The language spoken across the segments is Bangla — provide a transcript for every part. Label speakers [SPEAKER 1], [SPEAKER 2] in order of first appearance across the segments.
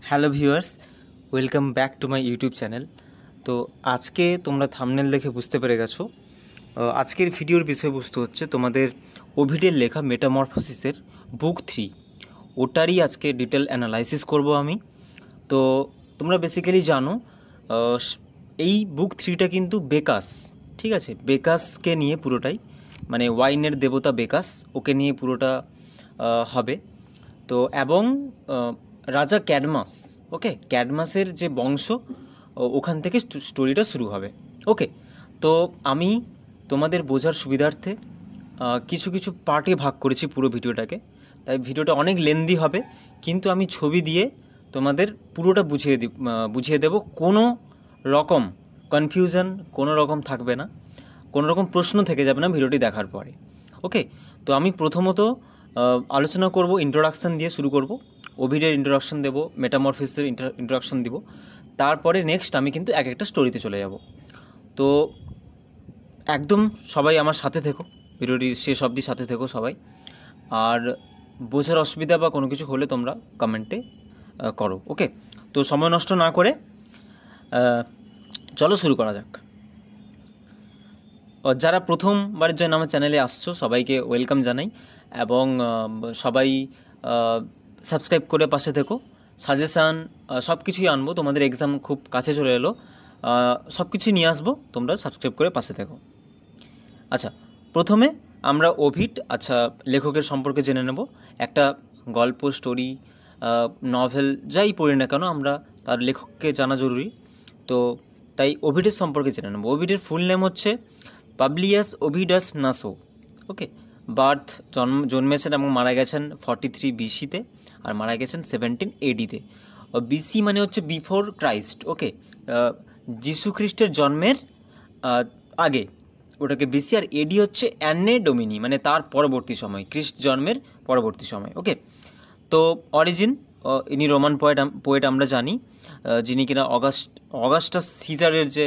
[SPEAKER 1] Hello viewers, welcome back to my YouTube channel. তো আজকে তোমরা থাম্বনেল দেখে বুঝতে পেরে গেছো, আজকের ভিডিওর বিষয়বস্তু হচ্ছে তোমাদের ওভিডের লেখা মেটামরফোসিসের বুক 3, ওটারই আজকে ডিটেল অ্যানালাইসিস করব আমি। তো তোমরা বেসিক্যালি জানো এই বুক 3টা কিন্তু বেকাস, ঠিক আছে, বেকাসকে নিয়ে পুরোটাই, মানে ওয়াইনের দেবতা বেকাস, ওকে নিয়ে পুরোটা হবে। তো এবং রাজা ক্যাডমাস, ওকে, ক্যাডমাসের যে বংশ ওখান থেকে স্টোরিটা শুরু হবে। ওকে, তো আমি তোমাদের বোঝার সুবিধার্থে কিছু কিছু পার্টে ভাগ করেছি পুরো ভিডিওটাকে, তাই ভিডিওটা অনেক লেন্দি হবে, কিন্তু আমি ছবি দিয়ে তোমাদের পুরোটা বুঝিয়ে দেব। কোনো রকম কনফিউশন কোনো রকম থাকবে না, কোনো রকম প্রশ্ন থেকে যাবে না ভিডিওটি দেখার পরে। ওকে, তো আমি প্রথমত আলোচনা করব, ইন্ট্রোডাকশান দিয়ে শুরু করব, ওভিডের ইন্ট্রোডাকশান দেবো, মেটামরফিসের ইন্ট্রোডাকশান দিব, তারপরে নেক্সট আমি কিন্তু এক একটা স্টোরিতে চলে যাব। তো একদম সবাই আমার সাথে থেকো, ভিডিওটি শেষ অবধি সাথে থেকো সবাই। আর বোঝার অসুবিধা বা কোনো কিছু হলে তোমরা কমেন্টে করো। ওকে, তো সময় নষ্ট না করে চলো শুরু করা যাক। যারা প্রথমবারের জন্য আমার চ্যানেলে আসছো সবাইকে ওয়েলকাম জানাই, এবং সবাই সাবস্ক্রাইব করে পাশে থেকো। সাজেশান সব কিছুই আনবো, তোমাদের এক্সাম খুব কাছে চলে এলো, সব কিছুই নিয়ে আসবো, তোমরা সাবস্ক্রাইব করে পাশে থেকো। আচ্ছা, প্রথমে আমরা ওভিড লেখকের সম্পর্কে জেনে নেব। একটা গল্প, স্টোরি, নভেল যাই পড়ি না কেন আমরা তার লেখককে জানা জরুরি। তো তাই ওভিডের সম্পর্কে জেনে নেব। ওভিডের ফুল নেম হচ্ছে পাবলিয়াস ওভিডাস নাসো। ওকে, বার্থ জন্মেছেন এবং মারা গেছেন 43 BC-তে, আর মারা গেছেন 17 AD-তে। বিসি মানে হচ্ছে বিফোর ক্রাইস্ট। ওকে, যিশু খ্রিস্টের জন্মের আগে, ওটাকে বিসি। আর এডি হচ্ছে অ্যানে ডোমিনি, মানে তার পরবর্তী সময়, খ্রিস্ট জন্মের পরবর্তী সময়। ওকে, তো অরিজিন, ইনি রোমান পোয়েট আমরা জানি, যিনি কিনা অগাস্টাস সিজারের যে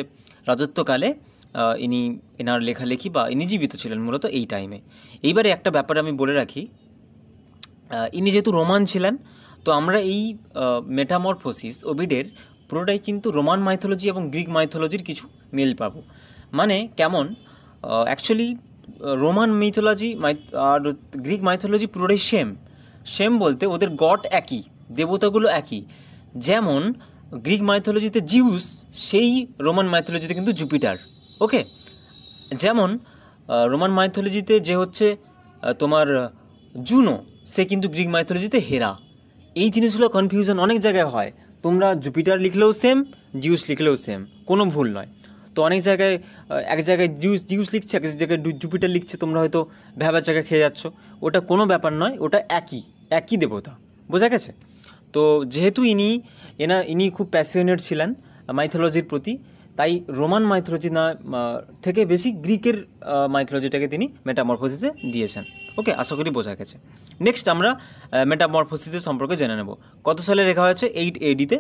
[SPEAKER 1] রাজত্বকালে এনার লেখালেখি বা ইনি জীবিত ছিলেন মূলত এই টাইমে। এইবারে একটা ব্যাপার আমি বলে রাখি, ইনি যেহেতু রোমান ছিলেন, তো আমরা এই মেটামরফোসিস ওভিডের পুরোটাই কিন্তু রোমান মাইথোলজি এবং গ্রিক মাইথোলজির কিছু মিল পাবো। মানে কেমন, অ্যাকচুয়ালি রোমান মিথোলজি আর গ্রিক মাইথোলজি পুরোটাই সেম বলতে ওদের গড একই, দেবতাগুলো একই। যেমন গ্রিক মাইথোলজিতে জিউস, সেই রোমান মাইথোলজিতে কিন্তু জুপিটার। ওকে, যেমন রোমান মাইথোলজিতে যে হচ্ছে তোমার জুনো, সে কিন্তু গ্রিক মাইথোলজিতে হেরা। এই জিনিসগুলো কনফিউশন অনেক জায়গায় হয়, তোমরা জুপিটার লিখলেও সেম, জিউস লিখলেও সেম, কোনো ভুল নয়। তো অনেক জায়গায় এক জায়গায় জিউস লিখছে, এক জায়গায় জুপিটার লিখছে, তোমরা হয়তো ভ্যাবার জায়গায় খেয়ে যাচ্ছ। ওটা কোনো ব্যাপার নয়, ওটা একই দেবতা, বোঝা গেছে? তো যেহেতু ইনি খুব প্যাশনেট ছিলেন মাইথোলজির প্রতি, তাই রোমান মাইথোলজি না থেকে বেশি গ্রিকের মাইথোলজিটাকে তিনি মেটামরফোসিসে দিয়েছেন। ওকে, আশা করি বোঝা গেছে। নেক্সট আমরা মেটামরফোসিসের সম্পর্কে জেনে নেব। কত সালে লেখা হয়েছে? 8 AD-তে,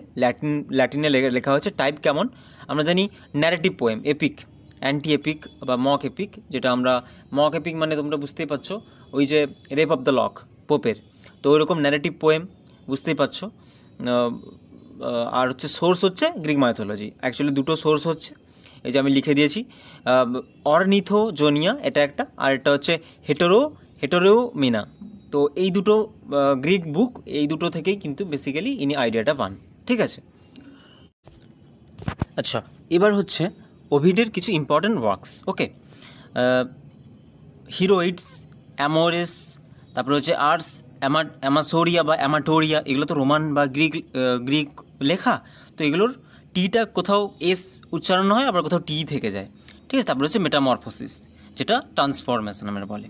[SPEAKER 1] ল্যাটিনে লেখা হয়েছে। টাইপ কেমন? আমরা জানি narrative poem, epic, anti epic বা মক এপিক। যেটা আমরা মক এপিক মানে তোমরা বুঝতেই পারছো, ওই যে রেপ অফ দ্য লক পোপের, তো ওই রকম ন্যারেটিভ পোয়েম, বুঝতেই পারছো। আর হচ্ছে সোর্স হচ্ছে গ্রিক মাইথোলজি। অ্যাকচুয়ালি দুটো সোর্স হচ্ছে, এই যে আমি লিখে দিয়েছি, অর্নিথোজোনিয়া এটা একটা, আর এটা হচ্ছে হেটেরোমিনা। তো এই দুটো গ্রিক বুক, এই দুটো থেকেই কিন্তু বেসিক্যালি ইনি আইডিয়াটা পান, ঠিক আছে? আচ্ছা, এবার হচ্ছে ওভিডের কিছু ইম্পর্ট্যান্ট ওয়ার্কস। ওকে, হিরোইডস, অ্যামোরেস, তারপরে হচ্ছে আর্টস, অ্যামাসোরিয়া বা অ্যামাটোরিয়া, এগুলো তো রোমান বা গ্রিক লেখা, তো এগুলোর টিটা কোথাও এস উচ্চারণ হয়, আবার কোথাও টি থেকে যায়, ঠিক আছে? তারপরে হচ্ছে মেটামরফোসিস, যেটা ট্রান্সফরমেশন আমরা বলে।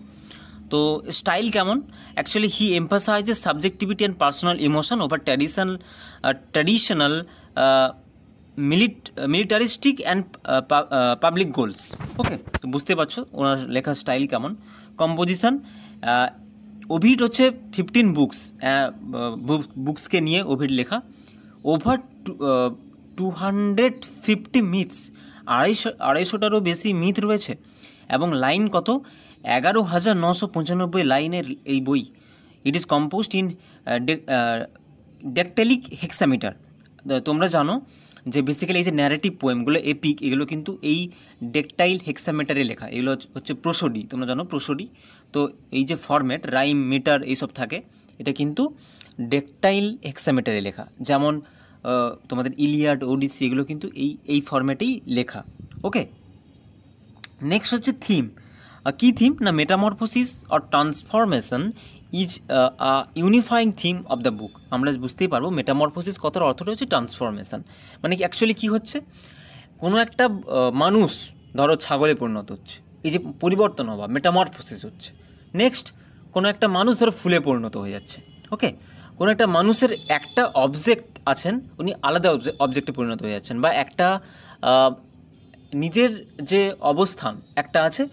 [SPEAKER 1] তো স্টাইল কেমন? Actually he emphasises subjectivity and personal emotion over traditional militaristic and public goals. Okay, তো বুঝতে পারছো ওনার লেখার স্টাইল কেমন। কম্পোজিশন, ওভিড হচ্ছে 15 বুকসকে নিয়ে ওভিড লেখা। ওভার 250 মিথস, 250টারও বেশি মিথ রয়েছে, এবং লাইন কত? 11,995 লাইনের এই বই। It is composed in dactylic hexameter, তোমরা জানো যে বেসিক্যালি এই যে ন্যারেটিভ পোয়েমগুলো এপিক, এগুলো কিন্তু এই ডেকটাইল হেক্সামিটারে লেখা। এগুলো হচ্ছে প্রোসোডি, তোমরা জানো প্রোসোডি। তো এই যে ফরম্যাট রাইম মিটার এইসব থাকে, এটা কিন্তু ডেকটাইল হেক্সামিটারে লেখা। যেমন তোমাদের ইলিয়াড, ওডিসি এগুলো কিন্তু এই ফরম্যাটেই লেখা। ওকে, নেক্সট হচ্ছে থিম। কী থিম না metamorphosis or transformation is unifying theme of the book. আমরা বুঝতেই পারবো মেটামরফোসিস কথার অর্থটা হচ্ছে ট্রান্সফরমেশন, মানে কি অ্যাকচুয়ালি কী হচ্ছে, কোনো একটা মানুষ ধরো ছাগলে পরিণত হচ্ছে, এই যে পরিবর্তন হওয়া মেটামরফোসিস হচ্ছে। নেক্সট কোনো একটা মানুষ ধরো ফুলে পরিণত হয়ে যাচ্ছে। ওকে, কোনো একটা মানুষের একটা অবজেক্ট আছেন, উনি আলাদা অবজেক্টে পরিণত হয়ে যাচ্ছেন, বা একটা নিজের যে অবস্থান একটা আছে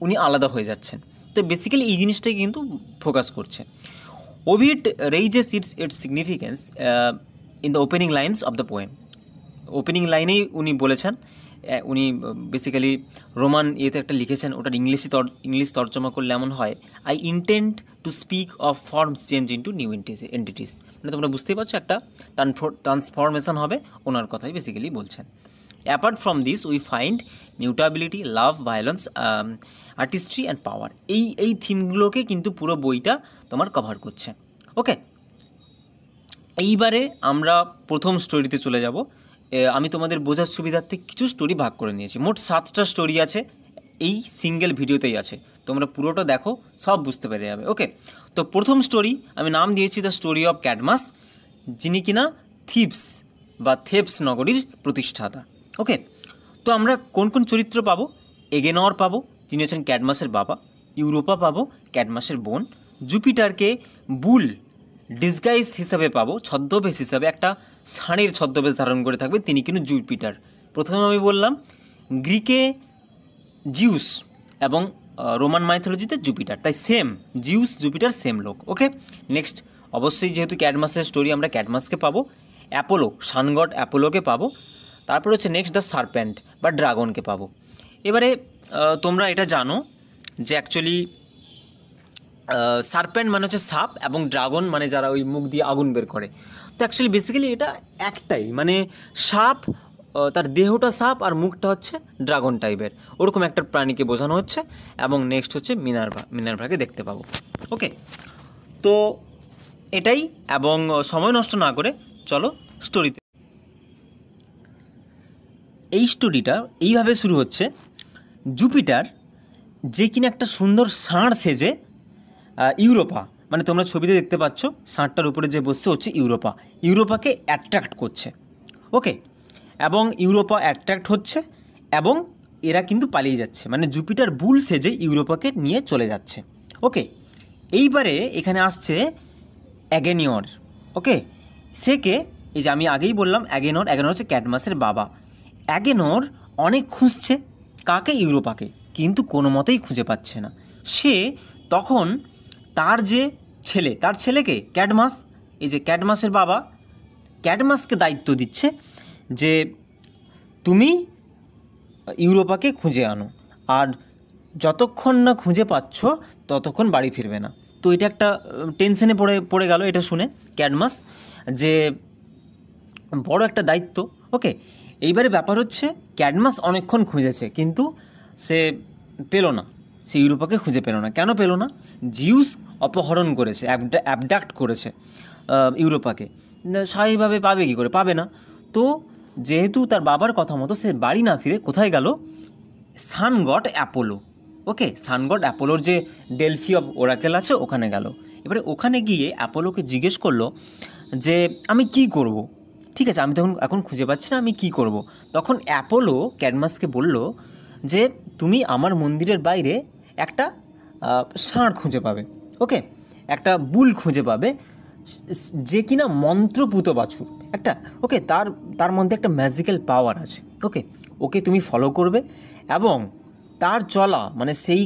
[SPEAKER 1] উনি আলাদা হয়ে যাচ্ছেন। তো বেসিক্যালি এই জিনিসটাই কিন্তু ফোকাস করছে। Ovid raises its significance in the opening lines of the poem. Opening লাইনেই উনি বলেছেন, উনি বেসিক্যালি রোমান ইয়েতে একটা লিখেছেন, ওটার ইংলিশ তর্জমা করলে এমন হয়, I intend to speak of forms change into new entities. মানে তোমরা বুঝতেই পারছো একটা ট্রান্সফরমেশন হবে, ওনার কথাই বেসিক্যালি বলছেন। Apart from this we find mutability, love, violence, artistry and power. এই থিমগুলোকে কিন্তু পুরো বইটা তোমার কভার করছে। ওকে, এইবারে আমরা প্রথম স্টোরিতে চলে যাব। আমি তোমাদের বোঝার সুবিধার্থে কিছু স্টোরি ভাগ করে নিয়েছি। মোট 7টা স্টোরি আছে, এই সিঙ্গেল ভিডিওতেই আছে, তোমরা পুরোটা দেখো, সব বুঝতে পেরে যাবে। ওকে, তো প্রথম স্টোরি আমি নাম দিয়েছি দ্য স্টোরি অফ ক্যাডমাস, যিনি কিনা থিবস বা থেবস নগরীর প্রতিষ্ঠাতা। ওকে, তো আমরা কোন কোন চরিত্র পাবো? এগেনর পাবো, যিনি হচ্ছেন ক্যাডমাসের বাবা। ইউরোপা পাবো, ক্যাডমাসের বোন। জুপিটারকে বুল ডিসগাইজ হিসাবে পাবো, ছদ্মবেশ হিসাবে, একটা ষাঁড়ের ছদ্মবেশ ধারণ করে থাকবে, তিনি কিন্তু জুপিটার। প্রথমে আমি বললাম গ্রিকে জিউস এবং রোমান মাইথোলজিতে জুপিটার, তাই সেম জিউস জুপিটার সেম লোক। ওকে, নেক্সট অবশ্যই যেহেতু ক্যাডমাসের স্টোরি, আমরা ক্যাডমাসকে পাবো। অ্যাপোলো, সানগড অ্যাপোলোকে পাবো। তারপর হচ্ছে নেক্সট দ্য সারপেন্ট বা ড্রাগনকে পাবো। এবারে তোমরা এটা জানো যে অ্যাকচুয়ালি সারপেন্ট মানে হচ্ছে সাপ, এবং ড্রাগন মানে যারা ওই মুখ দিয়ে আগুন বের করে। তো অ্যাকচুয়ালি বেসিক্যালি এটা একটাই, মানে সাপ, তার দেহটা সাপ আর মুখটা হচ্ছে ড্রাগন টাইপের, ওরকম একটা প্রাণীকে বোঝানো হচ্ছে। এবং নেক্সট হচ্ছে মিনার্ভাকে দেখতে পাবো। ওকে, তো এটাই, এবং সময় নষ্ট না করে চলো স্টোরিতে। এই স্টোরিটা এইভাবে শুরু হচ্ছে, জুপিটার যে কিনা একটা সুন্দর ষাঁড় সেজে ইউরোপা, মানে তোমরা ছবিতে দেখতে পাচ্ছ ষাঁড়টার উপরে যে বসছে হচ্ছে ইউরোপাকে অ্যাট্রাক্ট করছে। ওকে, এবং ইউরোপা অ্যাট্রাক্ট হচ্ছে এবং এরা কিন্তু পালিয়ে যাচ্ছে, মানে জুপিটার বুল সেজে ইউরোপাকে নিয়ে চলে যাচ্ছে। ওকে, এইবারে এখানে আসছে অ্যাগেনিয়র। ওকে, সে কে? এই যে আমি আগেই বললাম অ্যাগেনর হচ্ছে ক্যাডমাসের বাবা। অ্যাগেনর অনেক খুঁজছে কাকে? ইউরোপাকে, কিন্তু কোনো মতেই খুঁজে পাচ্ছে না। সে তখন তার যে ছেলে, তার ছেলেকে ক্যাডমাস, এই যে ক্যাডমাসের বাবা ক্যাডমাসকে দায়িত্ব দিচ্ছে যে তুমি ইউরোপাকে খুঁজে আনো, আর যতক্ষণ না খুঁজে পাচ্ছ ততক্ষণ বাড়ি ফিরবে না। তো এটা একটা টেনশনে পড়ে গেল এটা শুনে ক্যাডমাস, যে বড় একটা দায়িত্ব। ওকে, এইবারে ব্যাপার হচ্ছে ক্যাডমাস অনেকক্ষণ খুঁজেছে, কিন্তু সে পেল না, সে ইউরোপাকে খুঁজে পেল না। কেন পেল না? জিউস অপহরণ করেছে, অ্যাবডাক্ট করেছে ইউরোপাকে। স্বাভাবিকভাবে পাবে কী করে? পাবে না। তো যেহেতু তার বাবার কথা মতো সে বাড়ি না ফিরে কোথায় গেল? সানগড অ্যাপোলো। ওকে, সানগড অ্যাপোলোর যে ডেলফি অফ ওরাকেল আছে ওখানে গেল। এবারে ওখানে গিয়ে অ্যাপোলোকে জিজ্ঞেস করলো যে আমি কি করব? ঠিক আছে, আমি তখন এখন খুঁজে পাচ্ছি না, আমি কি করব? তখন অ্যাপোলো ক্যাডমাসকে বলল যে তুমি আমার মন্দিরের বাইরে একটা ষাঁড় খুঁজে পাবে। ওকে, একটা বুল খুঁজে পাবে, যে কিনা মন্ত্রপুত বাছুর একটা। ওকে, তার মধ্যে একটা ম্যাজিক্যাল পাওয়ার আছে। ওকে, ওকে তুমি ফলো করবে, এবং তার চলা মানে সেই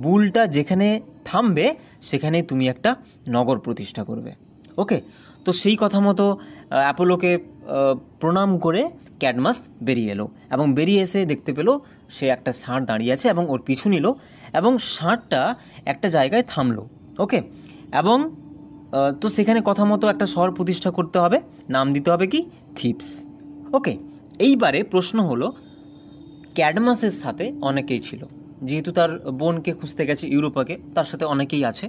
[SPEAKER 1] বুলটা যেখানে থামবে সেখানে তুমি একটা নগর প্রতিষ্ঠা করবে। ওকে, তো সেই কথা মতো অ্যাপোলোকে প্রণাম করে ক্যাডমাস বেরিয়ে এলো, এবং বেরিয়ে এসে দেখতে পেলো সে একটা ষাঁড় দাঁড়িয়ে আছে, এবং ওর পিছু নিল, এবং ষাঁড়টা একটা জায়গায় থামলো। ওকে, এবং তো সেখানে কথা মতো একটা শহর প্রতিষ্ঠা করতে হবে, নাম দিতে হবে কি থিবস। ওকে, এইবারে প্রশ্ন হলো ক্যাডমাসের সাথে অনেকেই ছিল, যেহেতু তার বোনকে খুঁজতে গেছে ইউরোপাকে, তার সাথে অনেকেই আছে।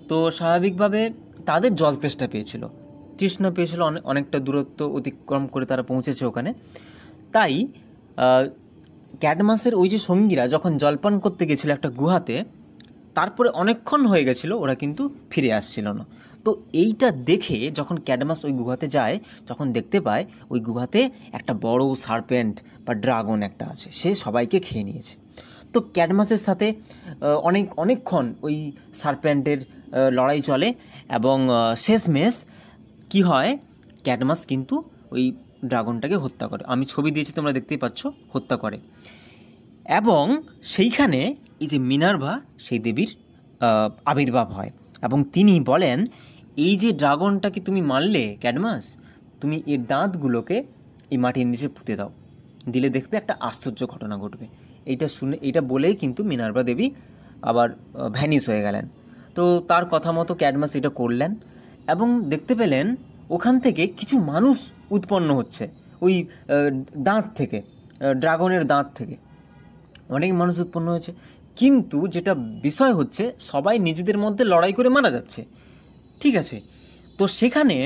[SPEAKER 1] তো স্বাভাবিকভাবে তাদের জল তৃষ্ণা পেয়েছিল, অনেকটা দূরত্ব অতিক্রম করে তারা পৌঁছেছে ওখানে। তাই ক্যাডমাসের ওই যে সঙ্গীরা যখন জলপান করতে গেছিলো একটা গুহাতে, তারপরে অনেকক্ষণ হয়ে গেছিলো, ওরা কিন্তু ফিরে আসছিল না। তো এইটা দেখে যখন ক্যাডমাস ওই গুহাতে যায়, তখন দেখতে পায় ওই গুহাতে একটা বড় সার্পেন্ট বা ড্রাগন একটা আছে, সে সবাইকে খেয়ে নিয়েছে। তো ক্যাডমাসের সাথে অনেকক্ষণ ওই সার্পেন্টের লড়াই চলে, এবং শেষমেশ কি হয়, ক্যাডমাস কিন্তু ওই ড্রাগনটাকে হত্যা করে। আমি ছবি দিয়েছি, তোমরা দেখতেই পাচ্ছ, হত্যা করে। এবং সেইখানে এই যে মিনার্ভা, সেই দেবীর আবির্ভাব হয়, এবং তিনি বলেন, এই যে ড্রাগনটাকে তুমি মারলে ক্যাডমাস, তুমি এর দাঁতগুলোকে এই মাটির নিচে পুঁতে দাও, দিলে দেখবে একটা আশ্চর্য ঘটনা ঘটবে। এইটা বলেই কিন্তু মিনার্ভা দেবী আবার ভ্যানিশ হয়ে গেলেন। তো তার কথা মতো ক্যাডমাস এটা করলেন, এবং দেখতে পেলেন ওখান থেকে কিছু মানুষ উৎপন্ন হচ্ছে ওই দাঁত থেকে, ড্রাগনের দাঁত থেকে অনেক মানুষ উৎপন্ন হয়েছে। কিন্তু যেটা বিষয় হচ্ছে, সবাই নিজেদের মধ্যে লড়াই করে মারা যাচ্ছে, ঠিক আছে। তো সেখানে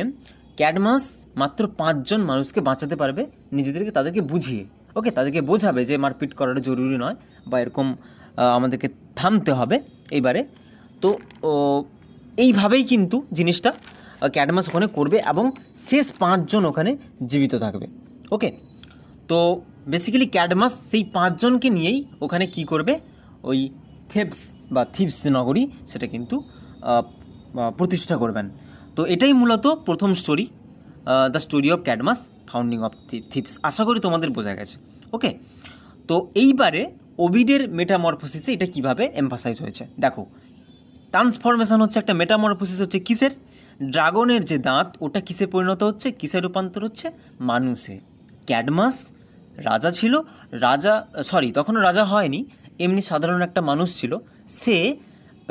[SPEAKER 1] ক্যাডমাস মাত্র 5 জন মানুষকে বাঁচাতে পারবে নিজেদেরকে, তাদেরকে বুঝিয়ে। ওকে, তাদেরকে বোঝাবে যে মারপিট করাটা জরুরি নয়, বা এরকম আমাদেরকে থামতে হবে এইবারে। তো এইভাবেই কিন্তু জিনিসটা ক্যাডমাস ওখানে করবে, এবং শেষ 5 জন ওখানে জীবিত থাকবে। ওকে, তো বেসিক্যালি ক্যাডমাস সেই 5 জনকে নিয়েই ওখানে কি করবে, ওই থিবস নগরী সেটা কিন্তু প্রতিষ্ঠা করবেন। তো এটাই মূলত প্রথম story, the story of Cadmus founding of Thebes. আশা করি তোমাদের বোঝা গেছে। ওকে, তো এইবারে ওভিডের মেটামরফোসিসে এটা কিভাবে এমফাসাইজ হয়েছে দেখো। ট্রান্সফরমেশন হচ্ছে একটা, মেটামরফোসিস হচ্ছে কিসের, ড্রাগনের যে দাঁত ওটা কিসে পরিণত হচ্ছে, কিসে রূপান্তর হচ্ছে, মানুষে। ক্যাডমাস রাজা ছিল, তখনও রাজা হয়নি, এমনি সাধারণ একটা মানুষ ছিল, সে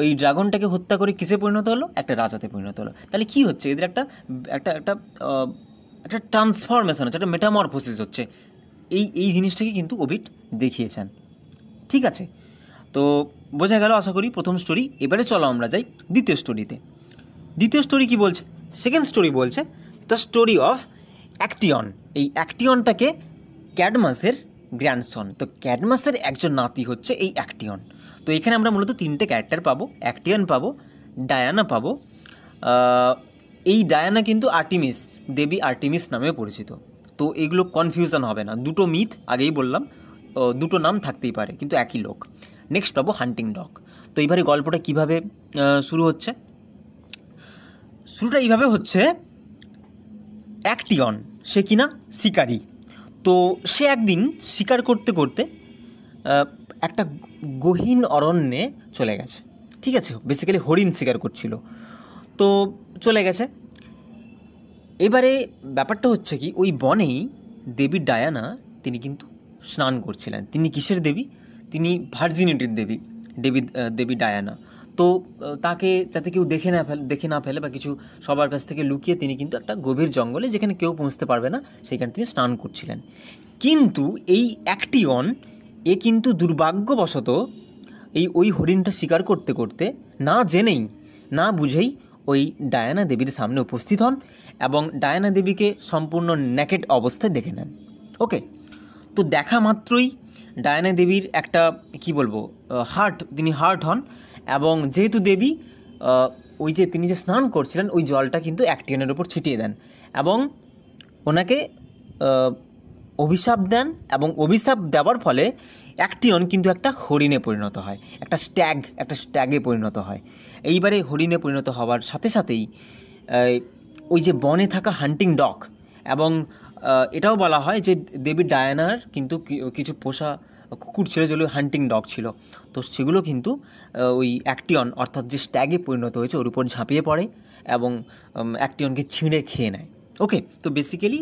[SPEAKER 1] ওই ড্রাগনটাকে হত্যা করে কিসে পরিণত হলো, একটা রাজাতে পরিণত হলো। তাহলে কি হচ্ছে, এদের একটা একটা একটা একটা ট্রান্সফরমেশন হচ্ছে, একটা মেটামরফোসিস হচ্ছে। এই জিনিসটাকে কিন্তু ওভিড দেখিয়েছেন, ঠিক আছে। তো বোঝা গেল আশা করি প্রথম স্টোরি। এবারে চলো আমরা যাই দ্বিতীয় স্টোরিতে। দ্বিতীয় স্টোরি কি বলছে, সেকেন্ড স্টোরি বলছে দ্য স্টোরি অফ অ্যাক্টিয়ন। এই অ্যাক্টিয়নটাকে ক্যাডমাসের গ্র্যান্ডসন, তো ক্যাডমাসের একজন নাতি হচ্ছে এই অ্যাক্টিয়ন। তো এখানে আমরা মূলত 3টে ক্যারেক্টার পাবো, অ্যাক্টিয়ন পাবো, ডায়ানা পাবো। এই ডায়ানা কিন্তু দেবী আর্টিমিস নামে পরিচিত। তো এগুলো কনফিউশন হবে না, দুটো মিথ আগেই বললাম, দুটো নাম থাকতেই পারে কিন্তু একই লোক। নেক্সট পাবো হান্টিং ডগ। তো এইবারে গল্পটা কিভাবে শুরু হচ্ছে, শুরুটা এইভাবে হচ্ছে, অ্যাক্টিয়ন সে কিনা শিকারী। তো সে একদিন শিকার করতে করতে একটা গহীন অরণ্যে চলে গেছে, ঠিক আছে। বেসিক্যালি হরিণ শিকার করছিল, তো চলে গেছে। এবারে ব্যাপারটা হচ্ছে কি, ওই বনেই দেবী ডায়ানা তিনি কিন্তু স্নান করছিলেন। তিনি কিসের দেবী, তিনি ভার্জিনিটির দেবী ডায়ানা। তো তাকে যাতে কেউ দেখে না ফেলে বা কিছু, সবার কাছ থেকে লুকিয়ে তিনি কিন্তু একটা গভীর জঙ্গলে, যেখানে কেউ পৌঁছতে পারবে না, সেখানে তিনি স্নান করছিলেন। কিন্তু এই অ্যাক্টিয়ন কিন্তু দুর্ভাগ্যবশত ওই হরিণটা শিকার করতে করতে না জেনেই না বুঝেই ওই ডায়ানা দেবীর সামনে উপস্থিত হন, এবং ডায়ানা দেবীকে সম্পূর্ণ নেকেড অবস্থায় দেখে নেন। ওকে, তো দেখা মাত্রই ডায়ানা দেবীর একটা কি বলবো তিনি হার্ট হন, এবং যেহেতু দেবী ওই যে তিনি যে স্নান করছিলেন ওই জলটা কিন্তু অ্যাক্টিয়নের উপর ছিটিয়ে দেন, এবং ওনাকে অভিশাপ দেন, এবং অভিশাপ দেওয়ার ফলে অ্যাক্টিয়ন কিন্তু একটা হরিণে পরিণত হয়, একটা স্ট্যাগে পরিণত হয়। এইবারে হরিণে পরিণত হওয়ার সাথে সাথেই ওই যে বনে থাকা হান্টিং ডগ, এবং এটাও বলা হয় যে দেবী ডায়ানার কিন্তু কিছু পোষা কুকুর ছিল, যেগুলো হান্টিং ডগ ছিল। তো সেগুলো কিন্তু ওই অ্যাক্টিয়ন অর্থাৎ যে স্ট্যাগে পরিণত হয়েছে ওর উপর ঝাঁপিয়ে পড়ে, এবং অ্যাক্টিয়নকে ছিঁড়ে খেয়ে নেয়। ওকে, তো বেসিক্যালি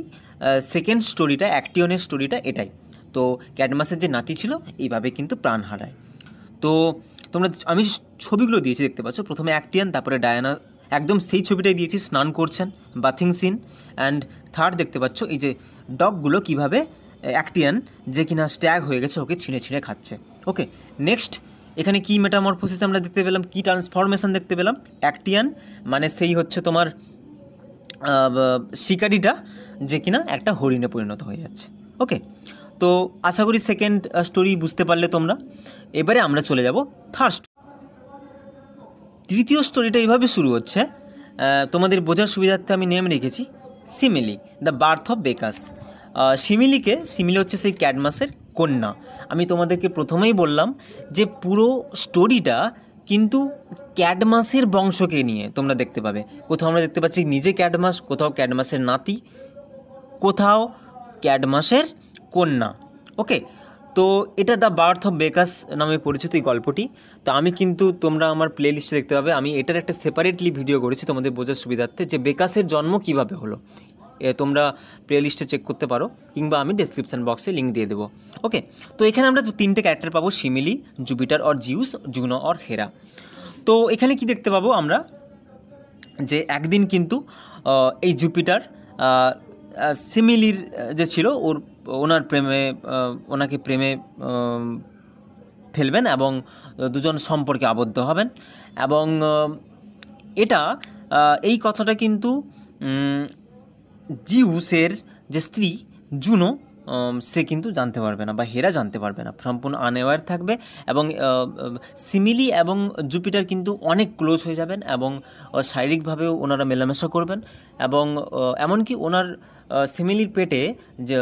[SPEAKER 1] সেকেন্ড স্টোরিটা, অ্যাক্টিয়নের স্টোরিটা এটাই। তো ক্যাডমাসের যে নাতি ছিল এইভাবে কিন্তু প্রাণ হারায়। তো আমি ছবিগুলো দিয়েছি দেখতে পাচ্ছ, প্রথমে অ্যাক্টিয়ন, তারপরে ডায়ানা একদম সেই ছবিটাই দিয়েছি, স্নান করছেন, বাথিং সিন। অ্যান্ড থার্ড দেখতে পাচ্ছ এই যে ডগগুলো কীভাবে অ্যাক্টিয়ান যে কিনা স্ট্যাগ হয়ে গেছে ওকে ছিঁড়ে ছিঁড়ে খাচ্ছে। ওকে, নেক্সট এখানে কি মেটামরফোসিস আমরা দেখতে পেলাম, কি ট্রান্সফরমেশন দেখতে পেলাম। অ্যাক্টিয়ান মানে সেই হচ্ছে তোমার শিকারিটা যে কিনা একটা হরিণে পরিণত হয়ে যাচ্ছে। ওকে, তো আশা করি সেকেন্ড স্টোরি বুঝতে পারলে তোমরা। এবারে আমরা চলে যাব থার্ড। তৃতীয় স্টোরিটা এইভাবে শুরু হচ্ছে, তোমাদের বোঝার সুবিধার্থে আমি নেম রেখেছি simile, the birth of baker's. Simile হচ্ছে সেই ক্যাডমাসের কন্যা। আমি তোমাদেরকে প্রথমেই বললাম যে পুরো স্টোরিটা কিন্তু ক্যাডমাসের বংশকে নিয়ে তোমরা দেখতে পাবে। কোথাও আমরা দেখতে পাচ্ছি নিজে ক্যাডমাস, কোথাও ক্যাডমাসের নাতি, কোথাও ক্যাডমাসের কন্যা। ওকে, তো এটা দ্য বার্থ অফ বেকাস নামে পরিচিত এই গল্পটি। তো আমি কিন্তু তোমরা আমার প্লে লিস্টে দেখতে পাবে, আমি এটার একটা সেপারেটলি ভিডিও করেছি তোমাদের বোঝার সুবিধার্থে, যে বেকাসের জন্ম কিভাবে হলো। তোমরা প্লে লিস্টে চেক করতে পারো, কিংবা আমি ডেসক্রিপশান বক্সে লিঙ্ক দিয়ে দেবো। ওকে, তো এখানে আমরা তিনটে ক্যারেক্টার পাবো, simile, Jupiter or Zeus, Juno or Hera. তো এখানে কি দেখতে পাবো আমরা, যে একদিন কিন্তু এই জুপিটার সিমিলির যে ছিল ওনাকে প্রেমে ফেলবেন এবং দুজন সম্পর্কে আবদ্ধ হবেন। এবং এই কথাটা কিন্তু জিউসের যে স্ত্রী জুনো সে কিন্তু জানতে পারবে না, বা হেরা জানতে পারবে না, সম্পূর্ণ আনঅ্যাওয়্যার থাকবে। এবং সিমিলি এবং জুপিটার কিন্তু অনেক ক্লোজ হয়ে যাবেন, এবং শারীরিকভাবেও ওনারা মেলামেশা করবেন। এবং এমনকি ওনার সিমিলির পেটে যে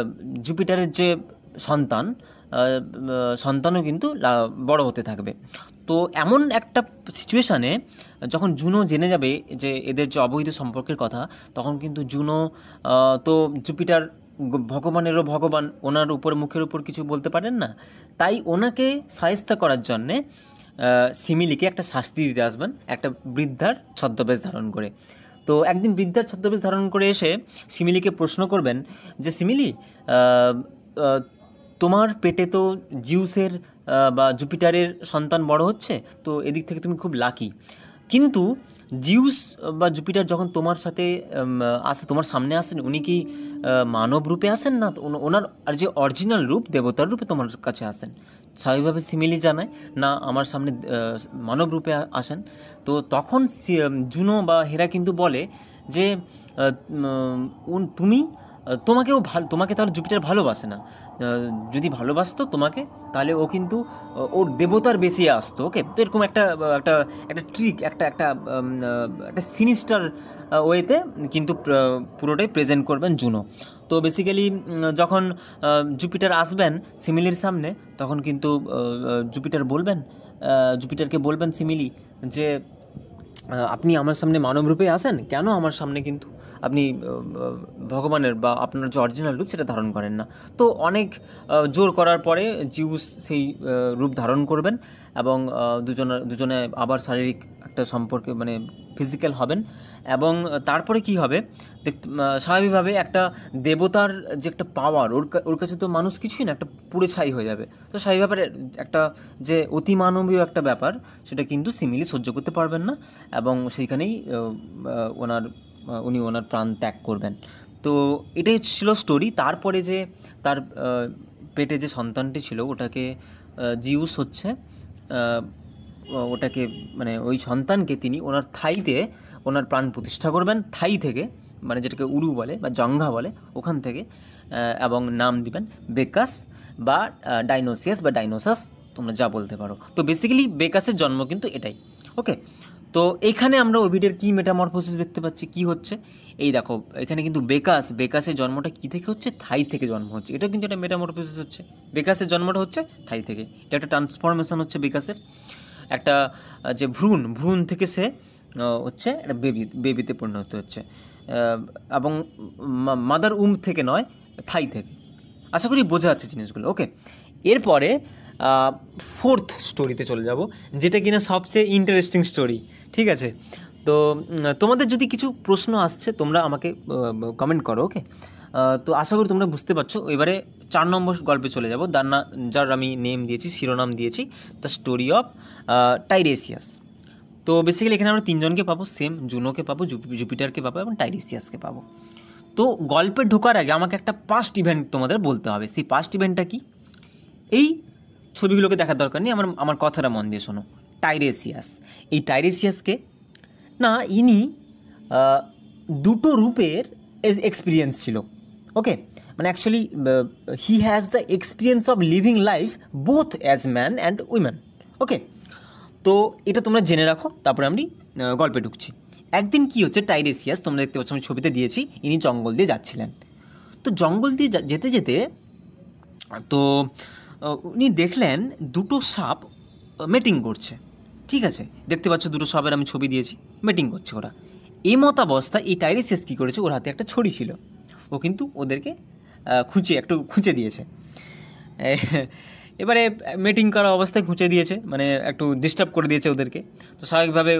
[SPEAKER 1] জুপিটারের যে সন্তানও কিন্তু বড় হতে থাকবে। তো এমন একটা সিচুয়েশানে যখন জুনো জেনে যাবে যে এদের যে অবৈধ সম্পর্কের কথা, তখন কিন্তু জুনো তো জুপিটার ভগবানেরও ভগবান, ওনার মুখের উপর কিছু বলতে পারেন না। তাই ওনাকে শায়েস্ত করার জন্যে সিমিলিকে একটা শাস্তি দিতে আসবেন, একটা বৃদ্ধার ছদ্মবেশ ধারণ করে। তো একদিন বৃদ্ধার ছদ্মবেশ ধারণ করে এসে সিমিলিকে প্রশ্ন করবেন যে সিমিলি, তোমার পেটে তো জিউসের বা জুপিটারের সন্তান বড় হচ্ছে, তো এদিক থেকে তুমি খুব লাকি। কিন্তু জিউস বা জুপিটার যখন তোমার সাথে আসে, তোমার সামনে আসেন, উনি কি মানব রূপে আসেন না ওনার আর যে অরিজিনাল রূপ দেবতার রূপে তোমার কাছে আসেন? স্বাভাবিকভাবে সিমিলি জানায় না, আমার সামনে মানব রূপে আসেন। তো তখন জুনো বা হেরা কিন্তু বলে যে তোমাকে তাহলে জুপিটার ভালোবাসে না। যদি ভালোবাসতো তোমাকে, তাহলে ও কিন্তু ওর দেবতার বেশি আসতো। ওকে, তো এরকম একটা ট্রিক, একটা সিনিস্টার ওয়েতে কিন্তু পুরোটাই প্রেজেন্ট করবেন জুনো। তো বেসিক্যালি যখন জুপিটার আসবেন সিমিলির সামনে, তখন কিন্তু জুপিটারকে বলবেন সিমিলি যে আপনি আমার সামনে মানব রূপে আসেন কেন, আমার সামনে কিন্তু আপনি ভগবানের বা আপনার যে অরিজিনাল রূপ সেটা ধারণ করেন না। তো অনেক জোর করার পরে জিউস সেই রূপ ধারণ করবেন, এবং দুজনে আবার শারীরিক একটা সম্পর্কে মানে ফিজিক্যাল হবেন। এবং তারপরে কি হবে, স্বাভাবিকভাবে একটা দেবতার যে একটা পাওয়ার, ওর কাছে তো মানুষ কিছুই না, একটা পুড়ে ছাই হয়ে যাবে। তো স্বাভাবিকভাবে একটা যে অতিমানবীয় একটা ব্যাপার, সেটা কিন্তু সিমিলি সহ্য করতে পারবেন না, এবং সেইখানেই উনি ওনার প্রাণ ত্যাগ করবেন। তো এটাই ছিল স্টোরি। তারপরে যে তার পেটে যে সন্তানটি ছিল, ওটাকে জিউস ওটাকে মানে ওই সন্তানকে তিনি ওনার থাইতে ওনার প্রাণ প্রতিষ্ঠা করবেন, থাই থেকে, মানে যেটাকে উরু বলে বা জঙ্ঘা বলে, ওখান থেকে, এবং নাম দিবেন বেকাস বা ডাইনোসিয়াস বা ডাইনোসাস, তোমরা যা বলতে পারো। তো বেসিক্যালি বেকাসের জন্ম কিন্তু এটাই। ওকে, তো এইখানে আমরা ওভিডের কী মেটামরফোসিস দেখতে পাচ্ছি, কি হচ্ছে এই দেখো, এখানে কিন্তু বেকাসের জন্মটা কী থেকে হচ্ছে, থাই থেকে জন্ম হচ্ছে। এটা কিন্তু একটা মেটামরফোসিস হচ্ছে, বেকাসের জন্মটা হচ্ছে থাই থেকে, এটা একটা ট্রান্সফরমেশন হচ্ছে বেকাসের। একটা যে ভ্রূণ থেকে সে হচ্ছে একটা বেবিতে পরিণত হচ্ছে, এবং মাদার থেকে নয়, থাই থেকে। আশা করি বোঝা যাচ্ছে জিনিসগুলো। ওকে, এরপরে ফোর্থ স্টোরিতে চলে যাব, যেটা কিনা সবচেয়ে ইন্টারেস্টিং স্টোরি। ঠিক আছে, তো তোমাদের যদি কিছু প্রশ্ন আসছে তোমরা আমাকে কমেন্ট করো। ওকে, তো আশা করি তোমরা বুঝতে পারছো। এবারে 4 নম্বর গল্পে চলে যাব, যার আমি নেম দিয়েছি, শিরোনাম দিয়েছি দ্য স্টোরি অফ টাইরেসিয়াস। তো বেসিক্যালি এখানে আমরা তিনজনকে পাবো, সেম জুনোকে পাবো, জুপিটারকে পাবো এবং টাইরেসিয়াসকে পাবো। তো গল্পে ঢোকার আগে আমাকে একটা পাস্ট ইভেন্ট তোমাদের বলতে হবে। সেই পাস্ট ইভেন্টটা কি? এই ছবিগুলোকে দেখার দরকার নেই, আমার কথাটা মন দিয়ে শোনো। টাইরেসিয়াস, এই টাইরেসিয়াসকে না, ইনি দুটো রূপের এক্সপিরিয়েন্স ছিল। ওকে, মানে actually he has the experience of living life both as man and women. Okay, তো এটা তোমরা জেনে রাখো, তারপরে আমি গল্পে ঢুকছি। একদিন কি হচ্ছে, টাইরেসিয়াস, তোমরা দেখতে পাচ্ছ আমি ছবিতে দিয়েছি, ইনি জঙ্গল দিয়ে যাচ্ছিলেন। তো জঙ্গল দিয়ে যেতে যেতে তো উনি দেখলেন দুটো সাপ মেটিং করছে। ঠিক আছে, দেখতে পাচ্ছ দুটো সাপের আমি ছবি দিয়েছি, মেটিং করছে ওরা। এই মতাবস্থায় এই টাইরেসিয়াস কী করেছে, ওর হাতে একটা ছড়ি ছিল, ও কিন্তু ওদেরকে খুঁচে দিয়েছে। এবারে মিটিং করা অবস্থায় খুঁচে দিয়েছে, মানে একটু ডিস্টার্ব করে দিয়েছে ওদেরকে। তো স্বাভাবিকভাবে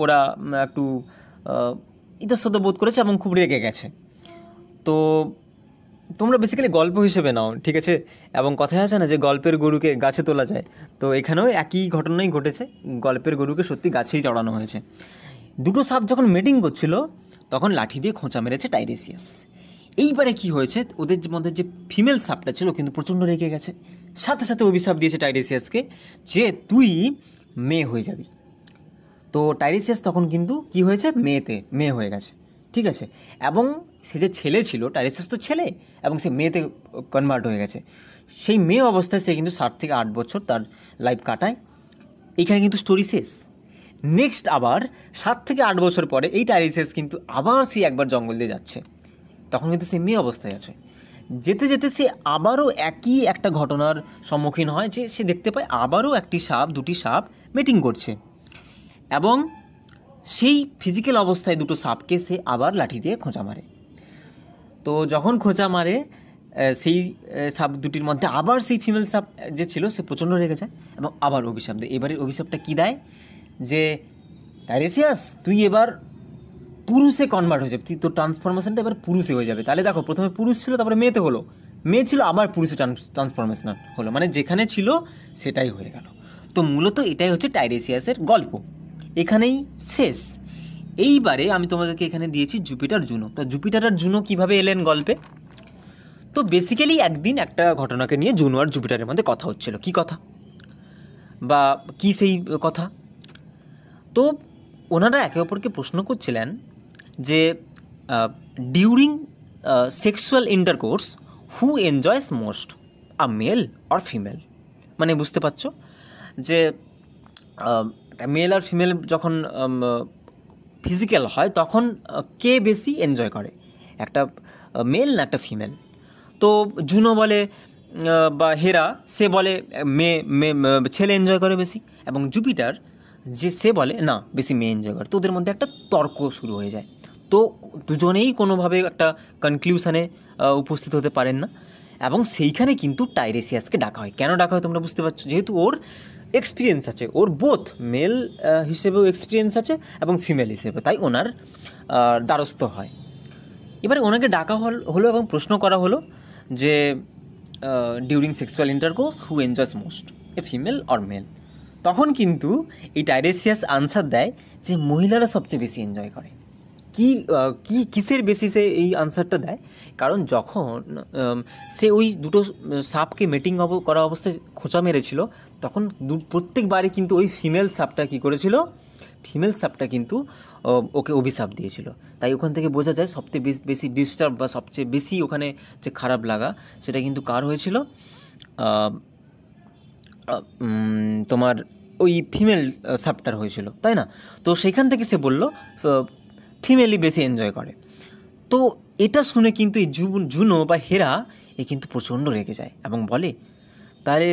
[SPEAKER 1] ওরা একটু ইতস্তত বোধ করেছে এবং খুব রেগে গেছে। তো তোমরা বেসিক্যালি গল্প হিসেবে নাও, ঠিক আছে? এবং কথায় আছে না যে গল্পের গরুকে গাছে তোলা যায়, তো এখানেও একই ঘটনাই ঘটেছে, গল্পের গরুকে সত্যি গাছেই চড়ানো হয়েছে। দুটো সাপ যখন মিটিং করছিল তখন লাঠি দিয়ে খোঁচা মেরেছে টাইরেসিয়াস। এইবারে কি হয়েছে, ওদের মধ্যে যে ফিমেল সাপটা ছিল কিন্তু প্রচণ্ড রেগে গেছে, সাথে সাথে অভিশাপ দিয়েছে টাইরেসিয়াসকে যে তুই মেয়ে হয়ে যাবি। তো টাইরেসিয়াস তখন কিন্তু কি হয়েছে, মেয়ে হয়ে গেছে। ঠিক আছে, এবং সে যে ছেলে ছিল, টাইরেসিয়াস তো ছেলে, এবং সে মেয়েতে কনভার্ট হয়ে গেছে। সেই মেয়ে অবস্থায় সে কিন্তু 7 থেকে 8 বছর তার লাইফ কাটায়। এইখানে কিন্তু স্টোরি শেষ। নেক্সট আবার 7 থেকে 8 বছর পরে এই টাইরেসিয়াস কিন্তু আবার সে একবার জঙ্গল দিয়ে যাচ্ছে, তখন কিন্তু সে মেয়ে অবস্থায় আছে। যেতে যেতে সে আবারও একই একটা ঘটনার সম্মুখীন হয়, যে সে দেখতে পায় আবারও দুটি সাপ মিটিং করছে, এবং সেই ফিজিক্যাল অবস্থায় দুটো সাপকে সে আবার লাঠি দিয়ে খোঁচা মারে। তো যখন খোঁচা মারে সেই সাপ দুটির মধ্যে আবার সেই ফিমেল সাপ যে ছিল সে প্রচণ্ড রেগে যায় এবং আবার অভিশাপ দেয়। এবারের অভিশাপটা কী দেয়, যে টাইরেসিয়াস তুই এবার পুরুষে কনভার্ট হয়ে যাবে, তুই তোর ট্রান্সফরমেশনটা এবার পুরুষে হয়ে যাবে। তাহলে দেখো, প্রথমে পুরুষ ছিল, তারপরে মেয়েতে হলো, মেয়ে ছিল আবার পুরুষে ট্রান্সফরমেশন হলো, মানে যেখানে ছিল সেটাই হয়ে গেল। তো মূলত এটাই হচ্ছে টাইরেসিয়াসের গল্প, এখানেই শেষ। এইবারে আমি তোমাদেরকে এখানে দিয়েছি জুপিটার জুনো। তো জুপিটার আর জুনো কীভাবে এলেন গল্পে? তো বেসিক্যালি একদিন একটা ঘটনাকে নিয়ে জুনো আর জুপিটারের মধ্যে কথা হচ্ছিল। কী কথা বা কী সেই কথা? তো ওনারা একে অপরকে প্রশ্ন করছিলেন যে during sexual intercourse who enjoys most, a male or female? মানে বুঝতে পারছো যে মেল আর ফিমেল যখন ফিজিক্যাল হয় তখন কে বেশি এনজয় করে, একটা মেল না একটা ফিমেল? তো জুনো বলে বা হেরা সে বলে ছেলে এনজয় করে বেশি, এবং জুপিটার যে সে বলে না বেশি মেয়ে এনজয় করে। তো ওদের মধ্যে একটা তর্ক শুরু হয়ে যায়। তো দুজনেই কোনোভাবে একটা কনক্লিউশনে উপস্থিত হতে পারেন না, এবং সেইখানে কিন্তু টাইরেসিয়াসকে ডাকা হয়। কেন ডাকা হয় তোমরা বুঝতে পারছো, যেহেতু ওর এক্সপিরিয়েন্স আছে, ওর বোথ মেল হিসেবেও এক্সপিরিয়েন্স আছে এবং ফিমেল হিসেবে, তাই ওনার দ্বারস্থ হয়। এবারে ওনাকে ডাকা হলো এবং প্রশ্ন করা হলো যে during sexual intercourse who enjoys most, a female or male? তখন কিন্তু এই টাইরেসিয়াস আনসার দেয় যে মহিলারা সবচেয়ে বেশি এনজয় করে। কিসের বেসিসে এই আনসারটা দেয়? কারণ যখন সে ওই দুটো সাপকে মিটিং করা অবস্থায় খোঁচা মেরেছিল, তখন প্রত্যেকবারই কিন্তু ওই ফিমেল সাপটা কী করেছিল, ফিমেল সাপটা কিন্তু ওকে অভিশাপ দিয়েছিল। তাই ওখান থেকে বোঝা যায় সবচেয়ে বেশি ডিস্টার্ব বা সবচেয়ে বেশি ওখানে যে খারাপ লাগা সেটা কিন্তু কার হয়েছিল, তোমার ওই ফিমেল সাপটার হয়েছিল, তাই না? তো সেখান থেকে সে বলল ফিমেলই বেশি এনজয় করে। তো এটা শুনে কিন্তু এই জুনো বা হেরা এ কিন্তু প্রচণ্ড রেগে যায় এবং বলে, তাহলে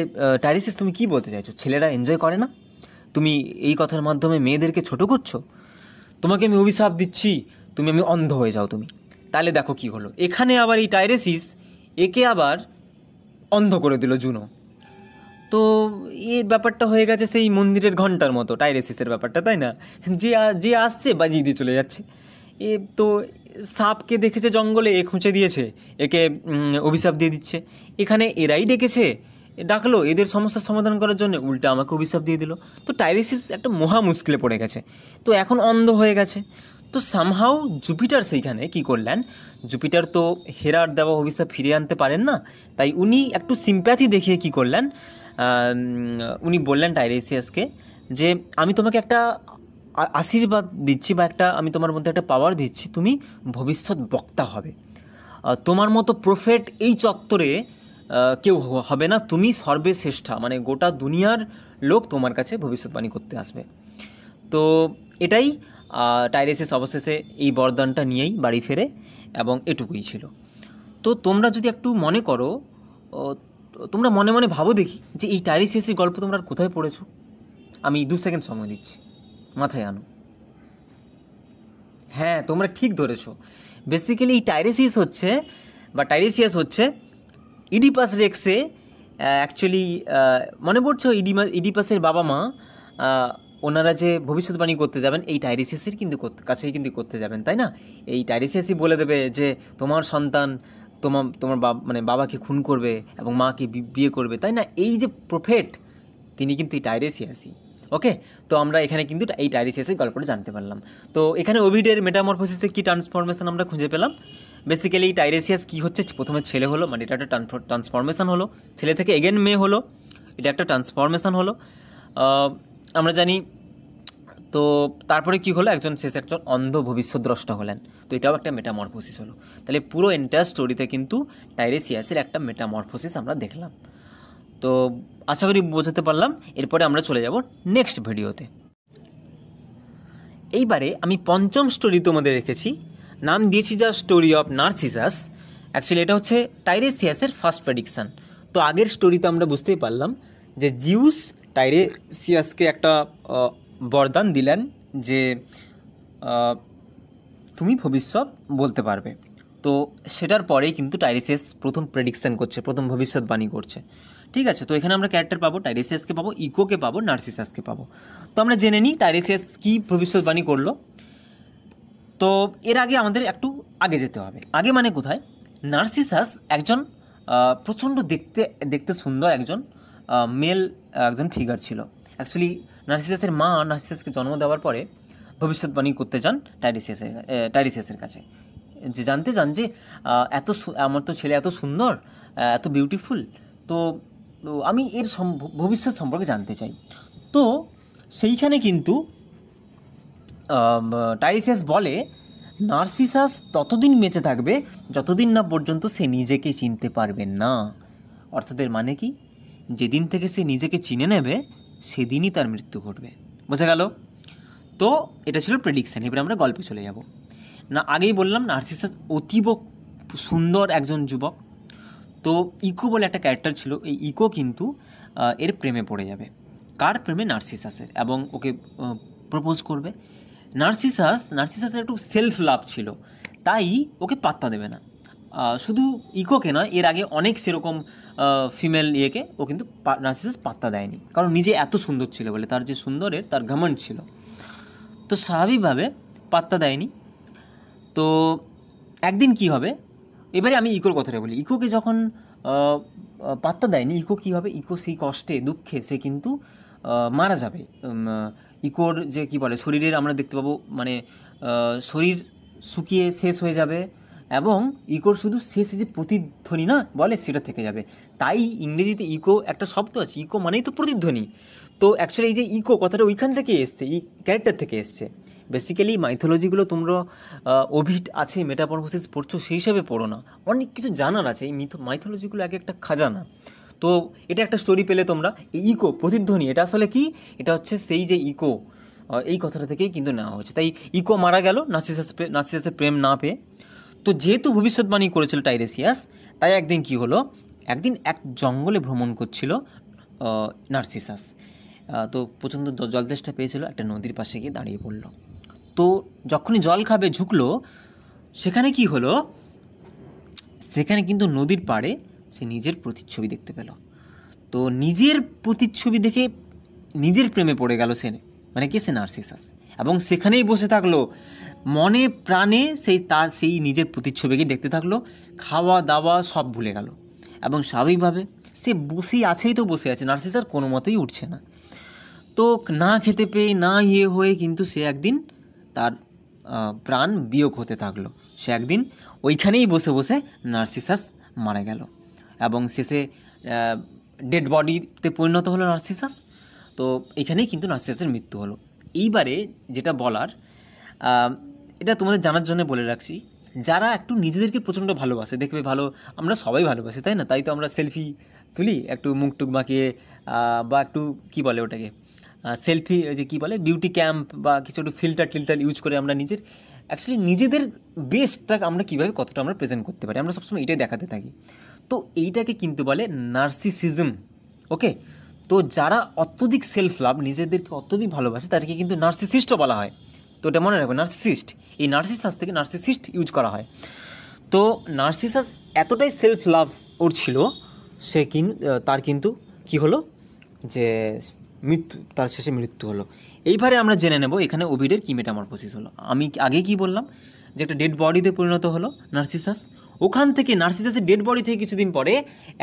[SPEAKER 1] টাইরেসিয়াস তুমি কী বলতে চাইছো, ছেলেরা এনজয় করে না? তুমি এই কথার মাধ্যমে মেয়েদেরকে ছোটো করছো, তোমাকে আমি অভিশাপ দিচ্ছি, আমি অন্ধ হয়ে যাও তুমি। তাহলে দেখো কি হলো, এখানে আবার এই টাইরেসিস একে আবার অন্ধ করে দিল জুনো। তো এই ব্যাপারটা হয়ে গেছে সেই মন্দিরের ঘন্টার মতো টাইরেসিসের ব্যাপারটা, তাই না? যে আসছে বাজিয়ে দিয়ে চলে যাচ্ছে। এ তো সাপকে দেখেছে জঙ্গলে, এ খুঁচে দিয়েছে, একে অভিশাপ দিয়ে দিচ্ছে। এখানে এরাই ডেকেছে ডাকলো এদের সমস্যার সমাধান করার জন্য, উল্টা আমাকে অভিশাপ দিয়ে দিল। তো টাইরেসিস একটা মহা মুশকিলে পড়ে গেছে, তো এখন অন্ধ হয়ে গেছে। তো সামহাউ জুপিটার সেইখানে কি করলেন, জুপিটার তো হেরার দেওয়া অভিশাপ ফিরিয়ে আনতে পারেন না, তাই উনি একটু সিম্প্যাথি দেখিয়ে কি করলেন, উনি বললেন টাইরেসিয়াসকে যে আমি তোমাকে একটা আশীর্বাদ দিচ্ছি, বা একটা আমি তোমার মধ্যে একটা পাওয়ার দিচ্ছি, তুমি ভবিষ্যৎ বক্তা হবে। তোমার মতো প্রফেট এই চত্বরে কেউ হবে না, তুমি সর্বশ্রেষ্ঠা, মানে গোটা দুনিয়ার লোক তোমার কাছে ভবিষ্যৎবাণী করতে আসবে। তো এটাই টাইরেসিস অবশেষে এই বরদানটা নিয়েই বাড়ি ফেরে, এবং এটুকুই ছিল। তো তোমরা যদি একটু মনে করো, তোমরা মনে মনে ভাবো দেখি যে এই টাইরেসিয়াসের গল্প তোমরা আর কোথায় পড়েছো। আমি 2 সেকেন্ড সময় দিচ্ছি, মাথায় আনো। হ্যাঁ, তোমরা ঠিক ধরেছো। বেসিক্যালি এই টাইরেসিয়াস হচ্ছে ইডিপাস রেক্সে, অ্যাকচুয়ালি মনে পড়ছো ইডিপাসের বাবা মা, ওনারা যে ভবিষ্যৎবাণী করতে যাবেন এই টাইরেসিয়াসের কিন্তু কাছেই কিন্তু করতে যাবেন, তাই না? এই টাইরেসিয়াসই বলে দেবে যে তোমার সন্তান তোমার মানে বাবাকে খুন করবে এবং মাকে বিয়ে করবে, তাই না? এই যে প্রফেট, তিনি কিন্তু এই টাইরেসিয়াসই। ওকে, তো আমরা এখানে কিন্তু এই টাইরেসিয়াসের গল্পটা জানতে পারলাম। তো এখানে ওভিডের মেটামরফোসিসে কি ট্রান্সফরমেশন আমরা খুঁজে পেলাম। বেসিক্যালি টাইরেসিয়াস কি হচ্ছে, প্রথমে ছেলে হলো, মানে এটা একটা ট্রান্সফরমেশন হলো, ছেলে থেকে এগেন মেয়ে হলো, এটা একটা ট্রান্সফরমেশন হলো, আমরা জানি। তো তারপরে কি হলো, শেষে একজন অন্ধ ভবিষ্যদ্রষ্টা হলেন, তো এটাও একটা মেটামরফোসিস হলো। তাহলে পুরো এন্টায়ার স্টোরিতে কিন্তু টাইরেসিয়াসের একটা মেটামরফোসিস আমরা দেখলাম। তো আশা করি বোঝাতে পারলাম। এরপরে আমরা চলে যাব নেক্সট ভিডিওতে। এইবারে আমি 5ম স্টোরি তোমাদের রেখেছি, নাম দিয়েছি যা স্টোরি অফ নার্সিসাস। অ্যাকচুয়ালি এটা হচ্ছে টাইরেসিয়াসের ফার্স্ট প্রেডিকশান। তো আগের স্টোরিতে আমরা বুঝতেই পারলাম যে জিউস টাইরেসিয়াসকে একটা বরদান দিলেন যে তুমি ভবিষ্যৎ বলতে পারবে। তো সেটার পরেই কিন্তু টাইরেসিয়াস প্রথম প্রেডিকশান করছে, প্রথম ভবিষ্যৎবাণী করছে। ঠিক আছে, তো এখানে আমরা ক্যারেক্টার পাবো, টাইরেসিয়াসকে পাবো, ইকোকে পাবো, নার্সিসাসকে পাবো। তো আমরা জেনে নিই টাইরেসিয়াস কী ভবিষ্যৎবাণী করলো। তো এর আগে আমাদের একটু আগে যেতে হবে। আগে মানে কোথায়? নার্সিসাস একজন প্রচণ্ড দেখতে সুন্দর একজন মেল একজন ফিগার ছিল। অ্যাকচুয়ালি নার্সিসাসের মা নার্সিসাসকে জন্ম দেওয়ার পরে ভবিষ্যৎবাণী করতে যান টাইরেসিয়াসের কাছে, যে জানতে চান যে আমার তো ছেলে এত সুন্দর, এত বিউটিফুল, তো আমি এর ভবিষ্যৎ সম্পর্কে জানতে চাই। তো সেইখানে কিন্তু টাইরেসিয়াস বলে নার্সিসাস ততদিন বেঁচে থাকবে যতদিন না পর্যন্ত সে নিজেকে চিনতে পারবে না। অর্থাৎ এর মানে কি, যেদিন থেকে সে নিজেকে চিনে নেবে সেদিনই তার মৃত্যু ঘটবে। বোঝা গেল? তো এটা ছিল প্রেডিকশান। এবারে আমরা গল্পে চলে যাব। না, আগেই বললাম নার্সিসাস অতীব সুন্দর একজন যুবক। তো ইকো বলে একটা ক্যারেক্টার ছিল, এই ইকো কিন্তু এর প্রেমে পড়ে যাবে। কার প্রেমে? নার্সিসাসের, এবং ওকে প্রপোজ করবে। নার্সিসাসের একটু সেলফ লাভ ছিল, তাই ওকে পাত্তা দেবে না। শুধু ইকোকে নয়, এর আগে অনেক সেরকম ফিমেল ইয়েকে ও কিন্তু নার্সিসাস পাত্তা দেয়নি, কারণ নিজে এত সুন্দর ছিল বলে, তার যে সুন্দরের তার ঘমন্ড ছিল, তো স্বাভাবিকভাবে পাত্তা দেয়নি। তো একদিন কি হবে, এবারে আমি ইকোর কথাটা বলি। ইকোকে যখন পাত্তা দেয়নি, ইকো কী হবে, ইকো সেই কষ্টে দুঃখে সে কিন্তু মারা যাবে। ইকোর যে কি বলে শরীরের আমরা দেখতে পাবো, মানে শরীর শুকিয়ে শেষ হয়ে যাবে, এবং ইকোর শুধু শেষে যে প্রতিধ্বনি না বলে সেটা থেকে যাবে। তাই ইংরেজিতে ইকো একটা শব্দ আছে, ইকো মানেই তো প্রতিধ্বনি। তো অ্যাকচুয়ালি এই যে ইকো কথাটা ওইখান থেকে এসছে, এই ক্যারেক্টার থেকে এসছে। বেসিক্যালি মাইথোলজিগুলো তোমরা ওভিড আছে, মেটামরফোসিস পড়ছো, সেই হিসাবে পড়ো না, অনেক কিছু জানার আছে। এই মাইথোলজিগুলো এক একটা খাজানা। তো এটা একটা স্টোরি পেলে তোমরা। এই ইকো প্রতিধ্বনি, এটা আসলে কি? এটা হচ্ছে সেই যে ইকো, এই কথাটা থেকেই কিন্তু নেওয়া হয়েছে। তাই ইকো মারা গেল নার্সিসাসের প্রেম না পেয়ে। তো যেহেতু ভবিষ্যৎবাণী করেছিল টাইরেসিয়াস, তাই একদিন কি হলো, একদিন এক জঙ্গলে ভ্রমণ করছিল নার্সিসাস। তো প্রচণ্ড জলতেষ্টা পেয়েছিল, একটা নদীর পাশে গিয়ে দাঁড়িয়ে পড়লো। তো যখনই জল খাবে ঝুঁকলো, সেখানে কি হলো, সেখানে কিন্তু নদীর পাড়ে সে নিজের প্রতিচ্ছবি দেখতে পেল। তো নিজের প্রতিচ্ছবি দেখে নিজের প্রেমে পড়ে গেল সে, মানে কে? সে নার্সিসাস। এবং সেখানেই বসে থাকলো, মনে প্রাণে সেই নিজের প্রতিচ্ছবিকে দেখতে থাকলো, খাওয়া দাওয়া সব ভুলে গেল, এবং স্বাভাবিকভাবে সে বসেই আছেই তো বসে আছে, নার্সিসাস কোনো মতেই উঠছে না। তো না খেতে পেয়ে না হয়ে কিন্তু সে একদিন তার প্রাণ বিয়োগ হতে থাকলো। সে একদিন ওইখানেই বসে বসে নার্সিসাস মারা গেল এবং শেষে ডেড বডিতে পরিণত হলো নার্সিসাস। তো এখানেই কিন্তু নার্সিসাসের মৃত্যু হলো। এইবারে যেটা বলার, এটা তোমাদের জানার জন্য বলে রাখছি, যারা একটু নিজেদেরকে প্রচণ্ড ভালোবাসে, দেখবে ভালো, আমরা সবাই ভালোবাসি তাই না, তাই তো আমরা সেলফি তুলি একটু মুখ টুক বাঁকিয়ে, বা একটু কী বলে ওটাকে সেলফি, যে কী বলে বিউটি ক্যাম্প বা কিছু একটু ফিল্টার ইউজ করে আমরা নিজেদের বেস্টটা আমরা কীভাবে কতটা আমরা প্রেজেন্ট করতে পারি, আমরা সবসময় এটাই দেখাতে থাকি। তো এইটাকে কিন্তু বলে নার্সিসিজম। ওকে, তো যারা অত্যধিক সেলফ লাভ, নিজেদেরকে অত্যধিক ভালোবাসে, তাদেরকে কিন্তু নার্সিসিস্টও বলা হয়। তো এটা মনে রাখবে, নার্সিসিস্ট, এই নার্সিসাস থেকে নার্সিসিস্ট ইউজ করা হয়। তো নার্সিসাস এতটাই সেলফ লাভ ওর ছিল, সে তার কিন্তু কি হলো যে তার শেষে মৃত্যু হলো। এইবারে আমরা জেনে নেব এখানে ওভিডের কী মেটামরফোসিস হলো। আমি আগে কি বললাম যে একটা ডেড বডিতে পরিণত হলো নার্সিসাস, ওখান থেকে নার্সিসাসের ডেড বডি থেকে কিছুদিন পরে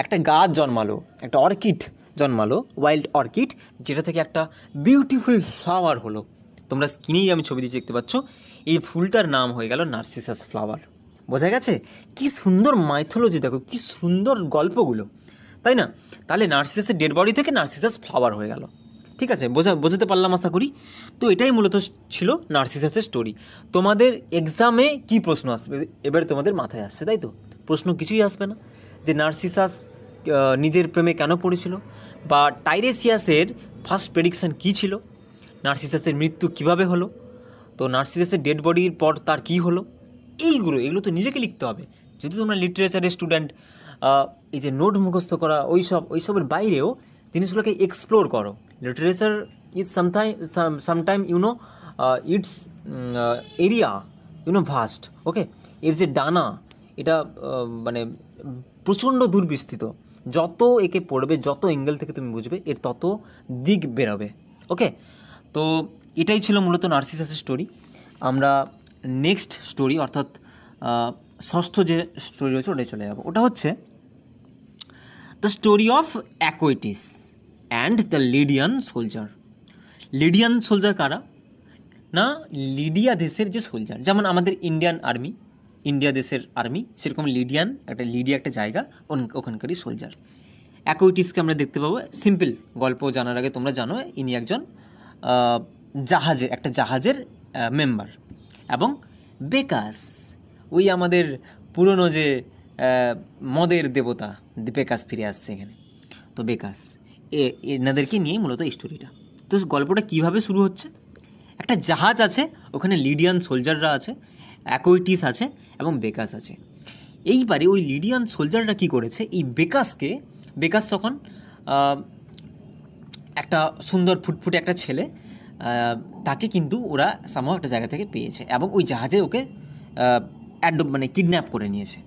[SPEAKER 1] একটা গাছ জন্মালো, একটা অর্কিড জন্মালো, ওয়াইল্ড অর্কিড, যেটা থেকে একটা বিউটিফুল ফ্লাওয়ার হলো। তোমরা স্ক্রিনেই আমি ছবি দিয়ে দেখতে পাচ্ছ, এই ফুলটার নাম হয়ে গেল নার্সিসাস ফ্লাওয়ার। বোঝা গেছে? কি সুন্দর মাইথোলজি, দেখো কি সুন্দর গল্পগুলো, তাই না? তাহলে নার্সিসাসের ডেড বডি থেকে নার্সিসাস ফ্লাওয়ার হয়ে গেল। ঠিক আছে, বোঝাতে পারলাম আশা করি। তো এটাই মূলত ছিল নার্সিসাসের স্টোরি। তোমাদের এক্সামে কি প্রশ্ন আসবে এবার তোমাদের মাথায় আসছে, তাই তো? প্রশ্ন কিছুই আসবে না যে নার্সিসাস নিজের প্রেমে কেন পড়েছিল, বা টাইরেসিয়াসের ফার্স্ট প্রেডিকশান কী ছিল, নার্সিসাসের মৃত্যু কিভাবে হলো, তো নার্সিসাসের ডেড বডির পর তার কী হলো, এগুলো তো নিজেকে লিখতে হবে। যদি তোমরা লিটারেচারের স্টুডেন্ট, এই যে নোট মুখস্থ করা ওইসবের বাইরেও জিনিসগুলোকে এক্সপ্লোর করো। Literature is sometime its area vast. Okay, এর যে ডানা, এটা মানে প্রচণ্ড দূরবিস্তৃত। যত একে পড়বে, যত অ্যাঙ্গেল থেকে তুমি বুঝবে, এর তত দিক বেরোবে। ওকে, তো এটাই ছিল মূলত নার্সিসাসের স্টোরি। আমরা নেক্সট স্টোরি, অর্থাৎ ষষ্ঠ যে স্টোরি রয়েছে ওটাই চলে যাবো। ওটা হচ্ছে the story of Acoetes and the Lydian soldier. Lydian soldier কারা না, লিডিয়া দেশের যে সোলজার, যেমন আমাদের ইন্ডিয়া দেশের আর্মি, সেরকম লিডিয়া একটা জায়গা, ওখানকারই সোলজার। অ্যাকুইটিসকে আমরা দেখতে পাবো। সিম্পল গল্প জানার আগে তোমরা জানো ইনি একজন জাহাজের মেম্বার। এবং বেকাস, ওই আমাদের পুরনো যে মদের দেবতা বেকাস ফিরে আসছে এখানে। তো বেকাস, এনাদেরকে নিয়েই মূলত এই স্টোরিটা। তো গল্পটা কীভাবে শুরু হচ্ছে, একটা জাহাজ আছে, ওখানে লিডিয়ান সোলজাররা আছে, অ্যাকুইটিস আছে এবং বেকাস আছে। এইবারে ওই লিডিয়ান সোলজাররা কী করেছে, এই বেকাস তখন একটা সুন্দর ফুটফুটে একটা ছেলে, তাকে কিন্তু ওরা সামহাও একটা জায়গা থেকে পেয়েছে এবং ওই জাহাজে ওকে কিডন্যাপ করে নিয়েছে।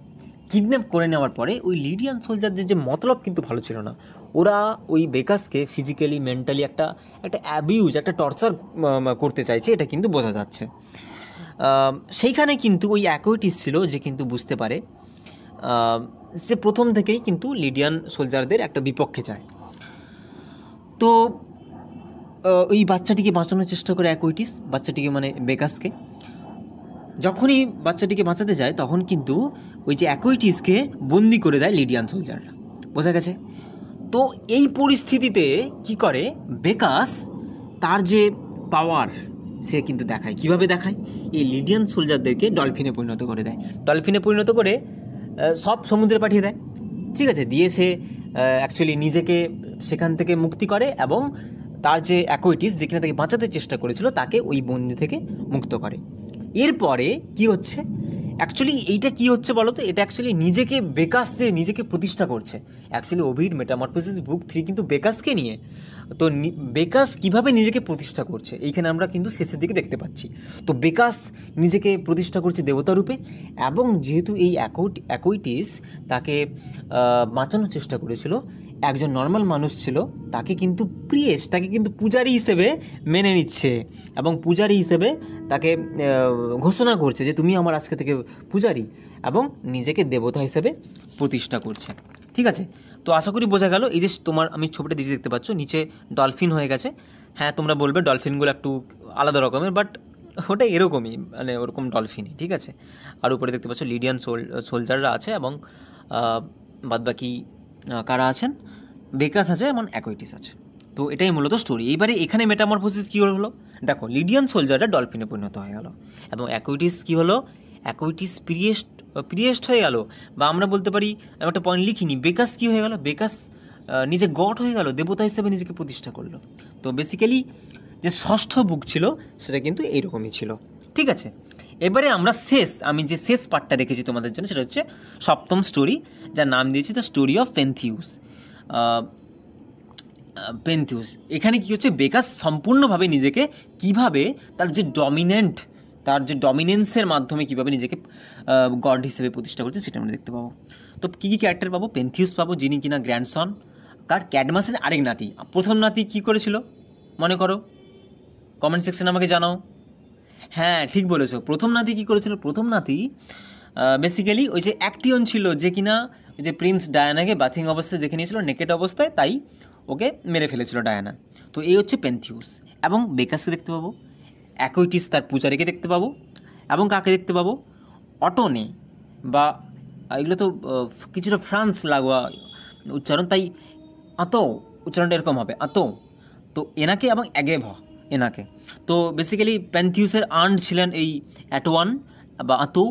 [SPEAKER 1] কিডন্যাপ করে নেওয়ার পরে ওই লিডিয়ান সোলজারদের যে মতলব কিন্তু ভালো ছিল না, ওরা ওই বেকাসকে ফিজিক্যালি মেন্টালি একটা অ্যাবিউজ, একটা টর্চার করতে চাইছে, এটা কিন্তু বোঝা যাচ্ছে। সেইখানে কিন্তু ওই অ্যাকুইটিস ছিল যে কিন্তু বুঝতে পারে যে প্রথম থেকেই কিন্তু লিডিয়ান সোলজারদের একটা বিপক্ষে যায়। তো ওই বাচ্চাটিকে বাঁচানোর চেষ্টা করে অ্যাকুইটিস, বাচ্চাটিকে মানে বেকাসকে। যখনই বাচ্চাটিকে বাঁচাতে যায় তখন কিন্তু ওই যে অ্যাকুইটিসকে বন্দি করে দেয় লিডিয়ান সোলজাররা। বোঝা গেছে? তো এই পরিস্থিতিতে কি করে বেকাস, তার যে পাওয়ার সে কিন্তু দেখায়। কিভাবে দেখায়? এই লিডিয়ান সোলজারদেরকে ডলফিনে পরিণত করে দেয়। ডলফিনে পরিণত করে সব সমুদ্রে পাঠিয়ে দেয়। ঠিক আছে, দিয়ে সে অ্যাকচুয়ালি নিজেকে সেখান থেকে মুক্তি করে এবং তার যে অ্যাকুইটিস, যেখানে তাকে বাঁচাতে চেষ্টা করেছিল, তাকে ওই বন্দি থেকে মুক্ত করে। এরপরে কি হচ্ছে, অ্যাকচুয়ালি এইটা কি হচ্ছে বলো তো, এটা অ্যাকচুয়ালি বেকাস যে নিজেকে প্রতিষ্ঠা করছে। অ্যাকচুয়ালি ওভিড মেটামরফোসিস বুক 3 কিন্তু বেকাসকে নিয়ে। তো বেকাস কিভাবে নিজেকে প্রতিষ্ঠা করছে এইখানে আমরা কিন্তু শেষের দিকে দেখতে পাচ্ছি। তো বেকাস নিজেকে প্রতিষ্ঠা করছে দেবতা রূপে, এবং যেহেতু এই অ্যাকুইটিস তাকে বাঁচানোর চেষ্টা করেছিল, একজন নর্মাল মানুষ ছিল, তাকে কিন্তু তাকে কিন্তু পূজারী হিসেবে মেনে নিচ্ছে এবং পূজারী হিসেবে তাকে ঘোষণা করছে যে তুমি আমার আজকে থেকে পূজারী, এবং নিজেকে দেবতা হিসেবে প্রতিষ্ঠা করছে। ঠিক আছে, তো আশা করি বোঝা গেল। এই যে তোমার আমি ছবিটা দিয়েছি দেখতে পাচ্ছ, নিচে ডলফিন হয়ে গেছে। হ্যাঁ, তোমরা বলবে ডলফিনগুলো একটু আলাদা রকমের, বাট ওটা এরকমই, মানে ওরকম ডলফিনই, ঠিক আছে। আর উপরে দেখতে পাচ্ছ লিডিয়ান সোলজাররা আছে, এবং বাদবাকি কারা আছেন, বেকাস আছে এবং অ্যাকুইটিস আছে। তো এটাই মূলত স্টোরি। এইবারে এখানে মেটামরফোসিস কী হলো, দেখো লিডিয়ান সোলজাররা ডলফিনে পরিণত হয়ে গেল, এবং অ্যাকুইটিস কী হলো, অ্যাকুইটিস প্রিয়েস্ট হয়ে গেল, বা আমরা বলতে পারি, আমি একটা পয়েন্ট লিখিনি, বেকাস কী হয়ে গেল, বেকাস নিজে গড হয়ে গেল, দেবতা হিসেবে নিজেকে প্রতিষ্ঠা করলো। তো বেসিক্যালি যে ষষ্ঠ বুক ছিল সেটা কিন্তু এইরকমই ছিল, ঠিক আছে। এবারে আমরা আমি যে শেষ পার্টটা রেখেছি তোমাদের জন্য, সেটা হচ্ছে সপ্তম স্টোরি, যার নাম দিয়েছি দ্য স্টোরি অফ পেন্থিউস। এখানে কি হচ্ছে, বেকাস সম্পূর্ণভাবে নিজেকে কিভাবে তার যে ডমিনেন্সের মাধ্যমে কীভাবে নিজেকে গড হিসেবে প্রতিষ্ঠা করছে সেটা আমরা দেখতে পাবো। তো কী কী ক্যারেক্টার পাবো, পেন্থিউস পাবো, যিনি কিনা গ্র্যান্ডসন, ক্যাডমাসের আরেক নাতি। প্রথম নাতি কী করেছিল মনে করো, কমেন্ট সেকশনে আমাকে জানাও। হ্যাঁ, ঠিক বলেছো, প্রথম নাতি কী করেছিল, প্রথম নাতি বেসিক্যালি ওই যে অ্যাক্টিয়ন ছিল, যে কিনা ওই যে প্রিন্স ডায়ানাকে বাথিং অবস্থায় দেখে নিয়েছিল, নেকেড অবস্থায়, তাই ওকে মেরে ফেলেছিল ডায়ানা। তো এই হচ্ছে পেন্থিউস। এবং বেকাসকে দেখতে পাবো, অ্যাকুইটিস তার পূজারীকে দেখতে পাবো, এবং কাকে দেখতে পাবো, অটোনে, বা এগুলো তো কিছুটা ফ্রান্স লাগোয়া উচ্চারণ, তাই আতো উচ্চারণটা এরকম হবে, আতো। তো এনাকে এবং এনাকে। তো বেসিক্যালি পেন্থিউসের আন্ট ছিলেন এই অ্যাটোয়ান বা আতো,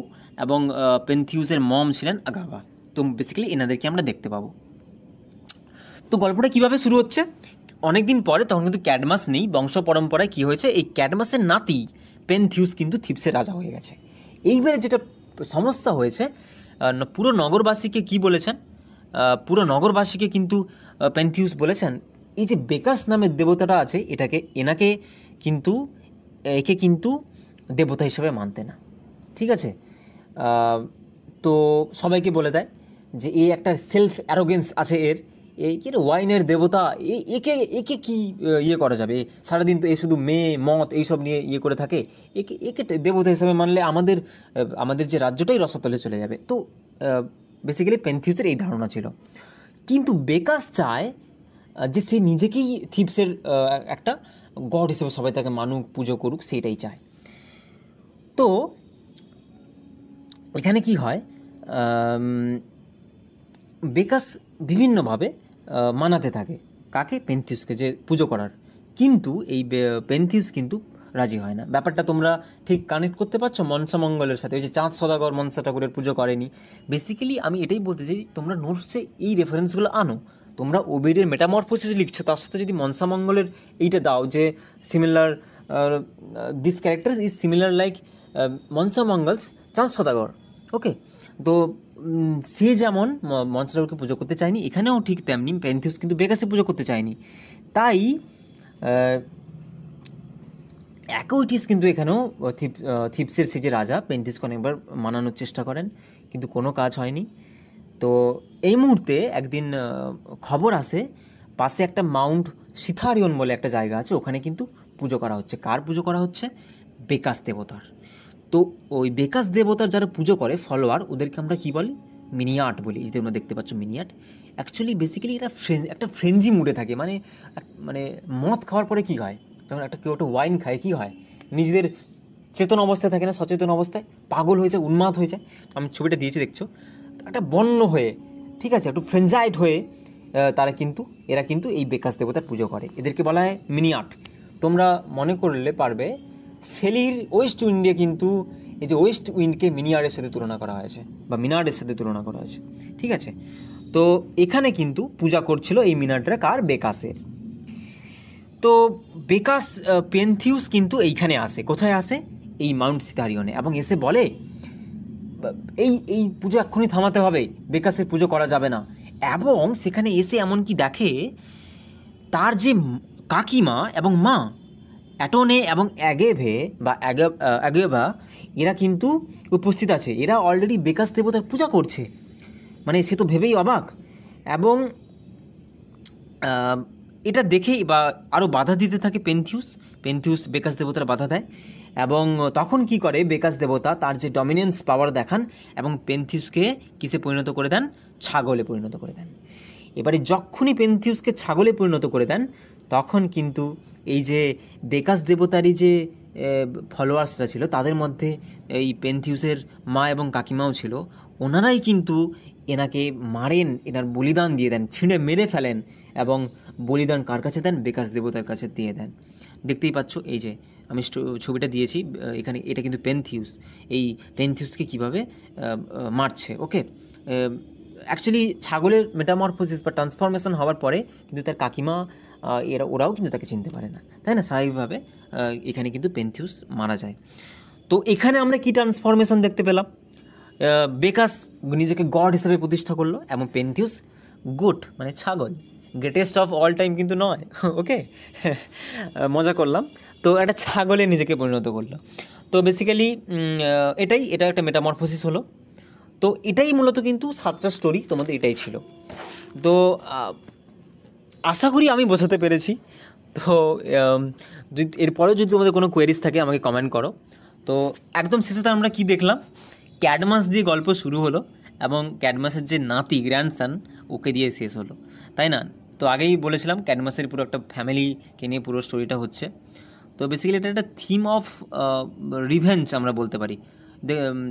[SPEAKER 1] এবং পেন্থিউসের মম ছিলেন আগাভা। তো বেসিক্যালি এনাদেরকে আমরা দেখতে পাবো। তো গল্পটা কীভাবে শুরু হচ্ছে, অনেক দিন পরে, তখন কিন্তু ক্যাডমাস নেই, বংশ পরম্পরায় কী হয়েছে, এই ক্যাডমাসের নাতি পেন্থিউস কিন্তু থিপসের রাজা হয়ে গেছে। এইবারে যেটা সমস্যা হয়েছে, পুরো নগরবাসীকে কি বলেছেন, পুরো নগরবাসীকে কিন্তু পেন্থিউস বলেছেন, এই যে বেকাস নামের দেবতাটা আছে, এনাকে কিন্তু একে কিন্তু দেবতা হিসেবে মানতে না, ঠিক আছে। তো সবাইকে বলে দেয় যে এই একটা সেলফ অ্যারোগেন্স আছে এই কি ওয়াইনের দেবতা, একে কি ইয়ে করা যাবে, সারাদিন তো শুধু মেয়ে মত এইসব নিয়ে করে থাকে, একে দেবতা হিসাবে মানলে আমাদের যে রাজ্যটাই রসাতলে চলে যাবে। তো বেসিক্যালি পেন্থিউসের এই ধারণা ছিল, কিন্তু বেকাস চায় যে সে নিজেকেই থিপসের একটা গড হিসেবে সবাই তাকে মানুক, পুজো করুক, সেটাই চায়। তো এখানে কি হয়, বেকাস বিভিন্নভাবে মানাতে থাকে কাকে, পেন্থিউসকে, যে পুজো করার, কিন্তু এই পেন্থিউস কিন্তু রাজি হয় না। ব্যাপারটা তোমরা ঠিক কানেক্ট করতে পারছো মনসামঙ্গলের সাথে, ওই যে চাঁদ সদাগর মনসা ঠাকুরের পুজো করেনি। বেসিক্যালি আমি এটাই বলতে চাই, তোমরা নোটসে এই রেফারেন্সগুলো আনো, তোমরা ওবেডের মেটামরফোসিস লিখছো, তার সাথে যদি মনসামঙ্গলের এইটা দাও যে similar, this characters is similar like মনসামঙ্গলস চাঁদ সদাগর, ওকে। তো সে যেমন মনসা ঠাকুরকে পুজো করতে চায়নি, এখানেও ঠিক তেমনি পেন্থিউস কিন্তু বেকাসে পুজো করতে চায়নি। তাই অ্যাকুইটিস কিন্তু এখানেও থিপসের সে যে রাজা, পেন্থিউসকে অনেকবার মানানোর চেষ্টা করেন, কিন্তু কোনো কাজ হয়নি। তো এই মুহূর্তে একদিন খবর আসে, পাশে একটা মাউন্ট সিথারিয়ন বলে একটা জায়গা আছে, ওখানে কিন্তু পুজো করা হচ্ছে। কার পুজো করা হচ্ছে? বেকাস দেবতার। তো ওই বেকাস দেবতার যারা পুজো করে ফলোয়ার, ওদেরকে আমরা কী বলি? মিনিয়াট বলি। এই যে তোমরা দেখতে পাচ্ছ মিনিয়াট, অ্যাকচুয়ালি বেসিক্যালি এরা একটা ফ্রেঞ্জি মুডে থাকে। মানে মদ খাওয়ার পরে কী হয়, যখন কেউ একটা ওয়াইন খায়, কী হয়, নিজেদের চেতন অবস্থায় থাকে না, সচেতন অবস্থায় পাগল হয়ে যায়, উন্মাদ হয়ে যায়। আমি ছবিটা দিয়েছি দেখছো, একটা বন্য হয়ে, ঠিক আছে, একটু ফ্রেঞ্জাইট হয়ে এরা কিন্তু এই বেকাস দেবতার পুজো করে। এদেরকে বলা হয় মিনিয়াট। তোমরা মনে করলে পারবে, শেলির ওয়েস্ট উইন্ডে কিন্তু এই যে ওয়েস্ট উইন্ডকে মিনিয়ার্ডের সাথে তুলনা করা হয়েছে, বা মিনার্ডের সাথে তুলনা করা হয়েছে, ঠিক আছে। তো এখানে কিন্তু পূজা করছিল এই মিনার্ডরা, কার? বেকাসের। তো বেকাস, পেন্থিউস কিন্তু এইখানে আসে। কোথায় আসে? এই মাউন্ট সিথারিয়নে, এবং এসে বলে এই পুজো এক্ষুনি থামাতে হবে, বেকাসের পুজো করা যাবে না। এবং সেখানে এসে এমনকি দেখে তার যে কাকিমা এবং মা অ্যাটোনে এবং অ্যাগেভা এরা কিন্তু উপস্থিত আছে। এরা অলরেডি বেকাস দেবতার পূজা করছে, মানে সে তো ভেবেই অবাক। এবং এটা দেখেই বা আরও বাধা দিতে থাকে পেন্থিউস বেকাস দেবতার বাধা দেয়। এবং তখন কি করে বেকাস দেবতা, তার যে ডমিনেন্স পাওয়ার দেখান এবং পেন্থিউসকে কিসে পরিণত করে দেন? ছাগলে পরিণত করে দেন। এবারে যখনই পেন্থিউসকে ছাগলে পরিণত করে দেন তখন কিন্তু এই যে বেকাস দেবতারই যে ফলোয়ার্সরা ছিল তাদের মধ্যে এই পেন্থিউসের মা এবং কাকিমাও ছিল, ওনারাই কিন্তু এনাকে মারেন, এনার বলিদান দিয়ে দেন, ছিঁড়ে মেরে ফেলেন এবং বলিদান কার কাছে দেন? বেকাস দেবতার কাছে দিয়ে দেন। দেখতেই পাচ্ছ এই যে আমি ছবিটা দিয়েছি এখানে, এটা কিন্তু পেন্থিউস, এই পেন্থিউসকে কীভাবে মারছে। ওকে, অ্যাকচুয়ালি ছাগলের মেটামরফোসিস বা ট্রান্সফরমেশন হওয়ার পরে কিন্তু তার কাকিমা ওরাও কিন্তু তাকে চিনতে পারে না, তাই না? স্বাভাবিকভাবে এখানে কিন্তু পেন্থিউস মারা যায়। তো এখানে আমরা কি ট্রান্সফরমেশন দেখতে পেলাম? বেকাস নিজেকে গড হিসেবে প্রতিষ্ঠা করলো এবং পেন্থিউস গোট মানে ছাগল, গ্রেটেস্ট অফ অল টাইম কিন্তু নয়, ওকে মজা করলাম। তো একটা ছাগলে নিজেকে পরিণত করলো। তো বেসিক্যালি এটা একটা মেটামরফোসিস হলো। তো এটাই মূলত কিন্তু 7টা স্টোরি তোমাদের এটাই ছিল। তো আশা করি আমি বোঝাতে পেরেছি। তো এরপরেও যদি তোমাদের কোনো কোয়েরিজ থাকে আমাকে কমেন্ট করো। তো একদম শেষে আমরা কি দেখলাম? ক্যাডমাস দিয়ে গল্প শুরু হলো এবং ক্যাডমাসের যে নাতি গ্র্যান্ডসান ওকে দিয়ে শেষ হলো, তাই না? তো আগেই বলেছিলাম ক্যাডমাসের পুরো একটা ফ্যামিলিকে নিয়ে পুরো স্টোরিটা হচ্ছে। তো বেসিক্যালি এটা একটা থিম অফ রিভেঞ্জ আমরা বলতে পারি,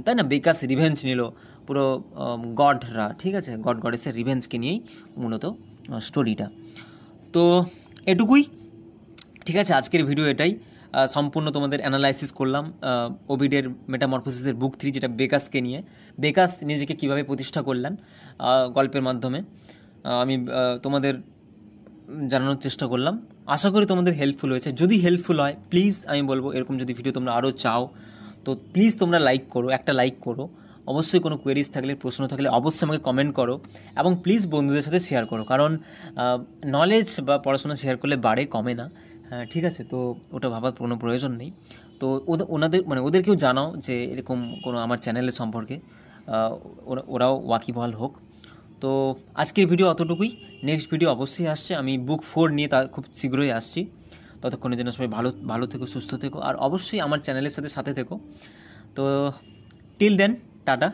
[SPEAKER 1] তাই না? বেকাস রিভেঞ্জ নিল পুরো গডরা, ঠিক আছে, গডেসের রিভেঞ্জকে নিয়েই মূলত স্টোরিটা। তো এটুকুই, ঠিক আছে। আজকের ভিডিও এটাই, সম্পূর্ণ তোমাদের অ্যানালাইসিস করলাম ওভিডের মেটামরফোসিসের বুক 3 যেটা বেকাসকে নিয়ে। বেকাস নিজেকে কীভাবে প্রতিষ্ঠা করলেন গল্পের মাধ্যমে আমি তোমাদের জানানোর চেষ্টা করলাম। আশা করি তোমাদের হেল্পফুল হয়েছে। যদি হেল্পফুল হয় প্লিজ আমি বলবো এরকম যদি ভিডিও তোমরা আরও চাও তো প্লিজ তোমরা লাইক করো, একটা লাইক করো। অবশ্যই কোনো কোয়েরিজ থাকলে, প্রশ্ন থাকলে অবশ্যই আমাকে কমেন্ট করো এবং প্লিজ বন্ধুদের সাথে শেয়ার করো, কারণ নলেজ বা পড়াশোনা শেয়ার করলে বাড়ে, কমে না। হ্যাঁ, ঠিক আছে, তো ওটা ভাবার কোনো প্রয়োজন নেই। তো ওদেরকেও জানাও যে এরকম কোনো আমার চ্যানেলের সম্পর্কে, ওরাও ওয়াকিবহাল হোক। তো আজকের ভিডিও অতটুকুই। নেক্সট ভিডিও অবশ্যই আসছে, আমি বুক 4 নিয়ে খুব শীঘ্রই আসছি। ততক্ষণের জন্য সবাই ভালো থেকো, সুস্থ থেকো, আর অবশ্যই আমার চ্যানেলের সাথে থেকো। তো টিল দেন, টাটা।